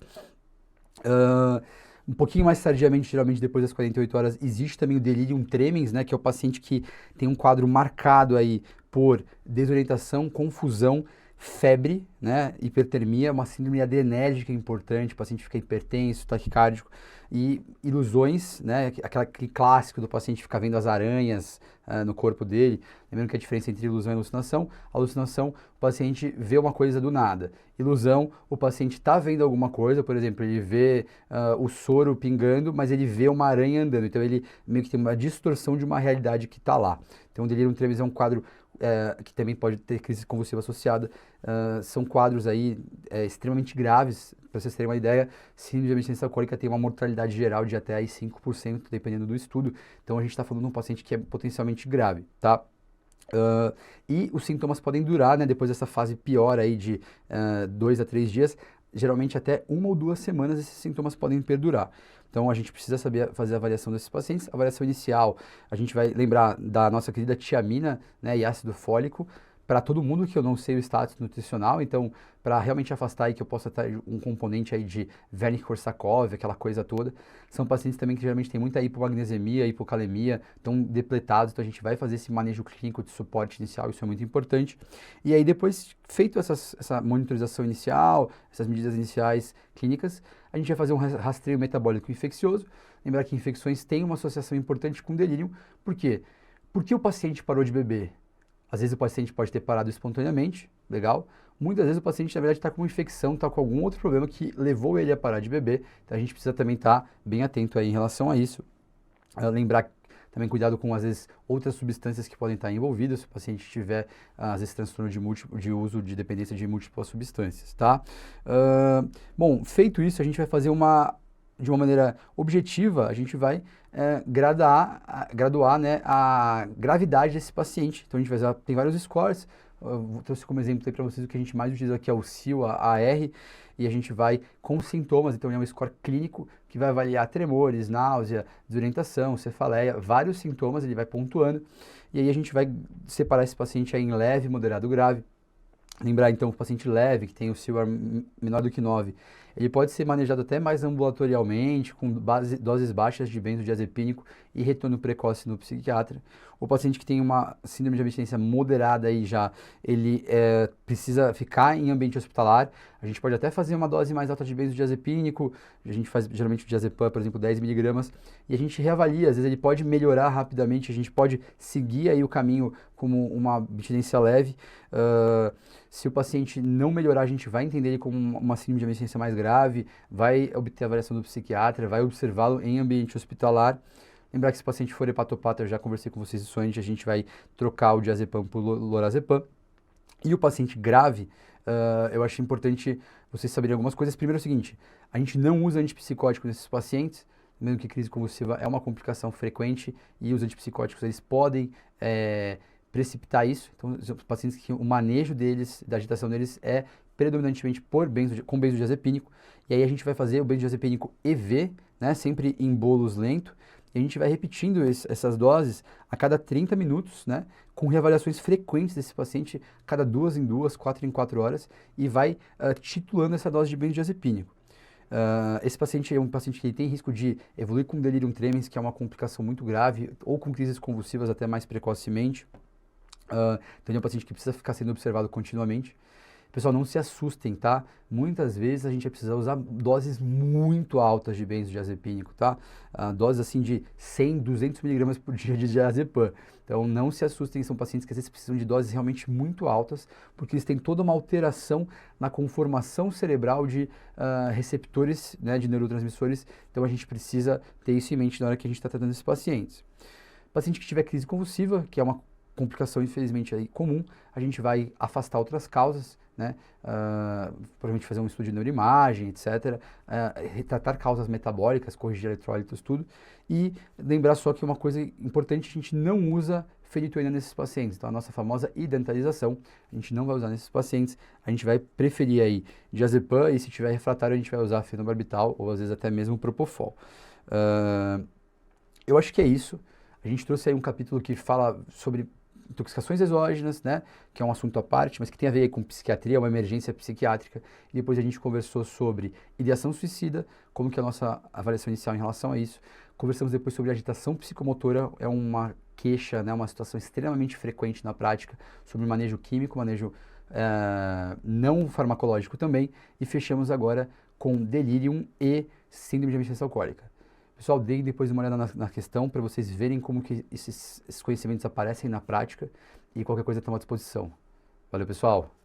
Um pouquinho mais tardiamente, geralmente depois das 48 horas, existe também o delirium tremens, né, que é o paciente que tem um quadro marcado aí por desorientação, confusão, febre, né, hipertermia, uma síndrome adrenérgica importante, o paciente fica hipertenso, taquicárdico, e ilusões, né, aquele clássico do paciente ficar vendo as aranhas no corpo dele. Lembrando que a diferença entre ilusão e alucinação, o paciente vê uma coisa do nada. Ilusão, o paciente está vendo alguma coisa, por exemplo, ele vê o soro pingando, mas ele vê uma aranha andando, então ele meio que tem uma distorção de uma realidade que está lá. Então, o delírio tremens é um quadro que também pode ter crise convulsiva associada. São quadros aí extremamente graves. Para vocês terem uma ideia, síndrome de abstinência alcoólica tem uma mortalidade geral de até aí 5%, dependendo do estudo. Então, a gente está falando de um paciente que é potencialmente grave, tá? E os sintomas podem durar, né, depois dessa fase pior aí de 2 a 3 dias, geralmente até 1 ou 2 semanas esses sintomas podem perdurar. Então a gente precisa saber fazer a avaliação desses pacientes. A avaliação inicial, a gente vai lembrar da nossa querida tiamina, né, e ácido fólico, para todo mundo que eu não sei o status nutricional, então para realmente afastar aí que eu possa ter um componente aí de Wernicke-Korsakoff, aquela coisa toda. São pacientes também que geralmente têm muita hipomagnesemia, hipocalemia, estão depletados, então a gente vai fazer esse manejo clínico de suporte inicial, isso é muito importante. E aí depois, feito essa monitorização inicial, essas medidas iniciais clínicas, a gente vai fazer um rastreio metabólico infeccioso. Lembrar que infecções têm uma associação importante com delírio. Por quê? Por que o paciente parou de beber? Às vezes o paciente pode ter parado espontaneamente, legal. Muitas vezes o paciente, na verdade, está com uma infecção, está com algum outro problema que levou ele a parar de beber. Então a gente precisa também estar bem atento aí em relação a isso. Lembrar também cuidado com, às vezes, outras substâncias que podem estar envolvidas, se o paciente tiver, às vezes, transtorno de uso de dependência de múltiplas substâncias, tá? Bom, feito isso, a gente vai fazer de uma maneira objetiva, a gente vai graduar, né, a gravidade desse paciente. Então, a gente vai usar, tem vários scores, eu trouxe como exemplo aí para vocês o que a gente mais utiliza aqui é o CIL, a AR, e a gente vai com sintomas, então é um score clínico que vai avaliar tremores, náusea, desorientação, cefaleia, vários sintomas, ele vai pontuando, e aí a gente vai separar esse paciente aí em leve, moderado, grave. Lembrar então que o paciente leve, que tem o CIL menor do que 9, ele pode ser manejado até mais ambulatorialmente, com doses baixas de benzodiazepínico e retorno precoce no psiquiatra. O paciente que tem uma síndrome de abstinência moderada aí já, ele precisa ficar em ambiente hospitalar. A gente pode até fazer uma dose mais alta de benzodiazepínico, a gente faz geralmente o diazepam, por exemplo, 10 miligramas, e a gente reavalia, às vezes ele pode melhorar rapidamente, a gente pode seguir aí o caminho como uma abstinência leve. Se o paciente não melhorar, a gente vai entender ele como uma síndrome de abstinência mais grave, vai obter a avaliação do psiquiatra, vai observá-lo em ambiente hospitalar. Lembrar que se o paciente for hepatopata, eu já conversei com vocês isso antes, a gente vai trocar o diazepam por lorazepam. E o paciente grave, eu acho importante vocês saberem algumas coisas. Primeiro é o seguinte, a gente não usa antipsicótico nesses pacientes, mesmo que crise convulsiva é uma complicação frequente e os antipsicóticos eles podem precipitar isso. Então, os pacientes que o manejo deles, da agitação deles é predominantemente com benzodiazepínico. E aí a gente vai fazer o benzodiazepínico EV, né, sempre em bolos lento. E a gente vai repetindo essas doses a cada 30 minutos, né, com reavaliações frequentes desse paciente, cada 2 em 2, 4 em 4 horas, e vai titulando essa dose de benzodiazepínico. Esse paciente é um paciente que tem risco de evoluir com delirium tremens, que é uma complicação muito grave, ou com crises convulsivas até mais precocemente. Então, ele é um paciente que precisa ficar sendo observado continuamente. Pessoal, não se assustem, tá? Muitas vezes a gente vai precisar usar doses muito altas de benzodiazepínico, tá? Doses assim de 100, 200 miligramas por dia de diazepam. Então não se assustem, são pacientes que às vezes precisam de doses realmente muito altas, porque eles têm toda uma alteração na conformação cerebral de receptores, né, de neurotransmissores. Então a gente precisa ter isso em mente na hora que a gente está tratando esses pacientes. Paciente que tiver crise convulsiva, que é uma complicação infelizmente aí comum, a gente vai afastar outras causas, né? Provavelmente fazer um estudo de neuroimagem, etc. Retratar causas metabólicas, corrigir eletrólitos, tudo. E lembrar só que uma coisa importante, a gente não usa fenitoína nesses pacientes. Então a nossa famosa identalização, a gente não vai usar nesses pacientes, a gente vai preferir aí diazepam e se tiver refratário a gente vai usar fenobarbital ou às vezes até mesmo propofol. Eu acho que é isso. A gente trouxe aí um capítulo que fala sobre intoxicações exógenas, né, que é um assunto à parte, mas que tem a ver com psiquiatria, uma emergência psiquiátrica. E depois a gente conversou sobre ideação suicida, como que é a nossa avaliação inicial em relação a isso. Conversamos depois sobre agitação psicomotora, é uma queixa, né, uma situação extremamente frequente na prática, sobre manejo químico, manejo não farmacológico também. E fechamos agora com delírio e síndrome de abstinência alcoólica. Pessoal, deem depois uma olhada na questão para vocês verem como que esses conhecimentos aparecem na prática e qualquer coisa estamos à disposição. Valeu, pessoal!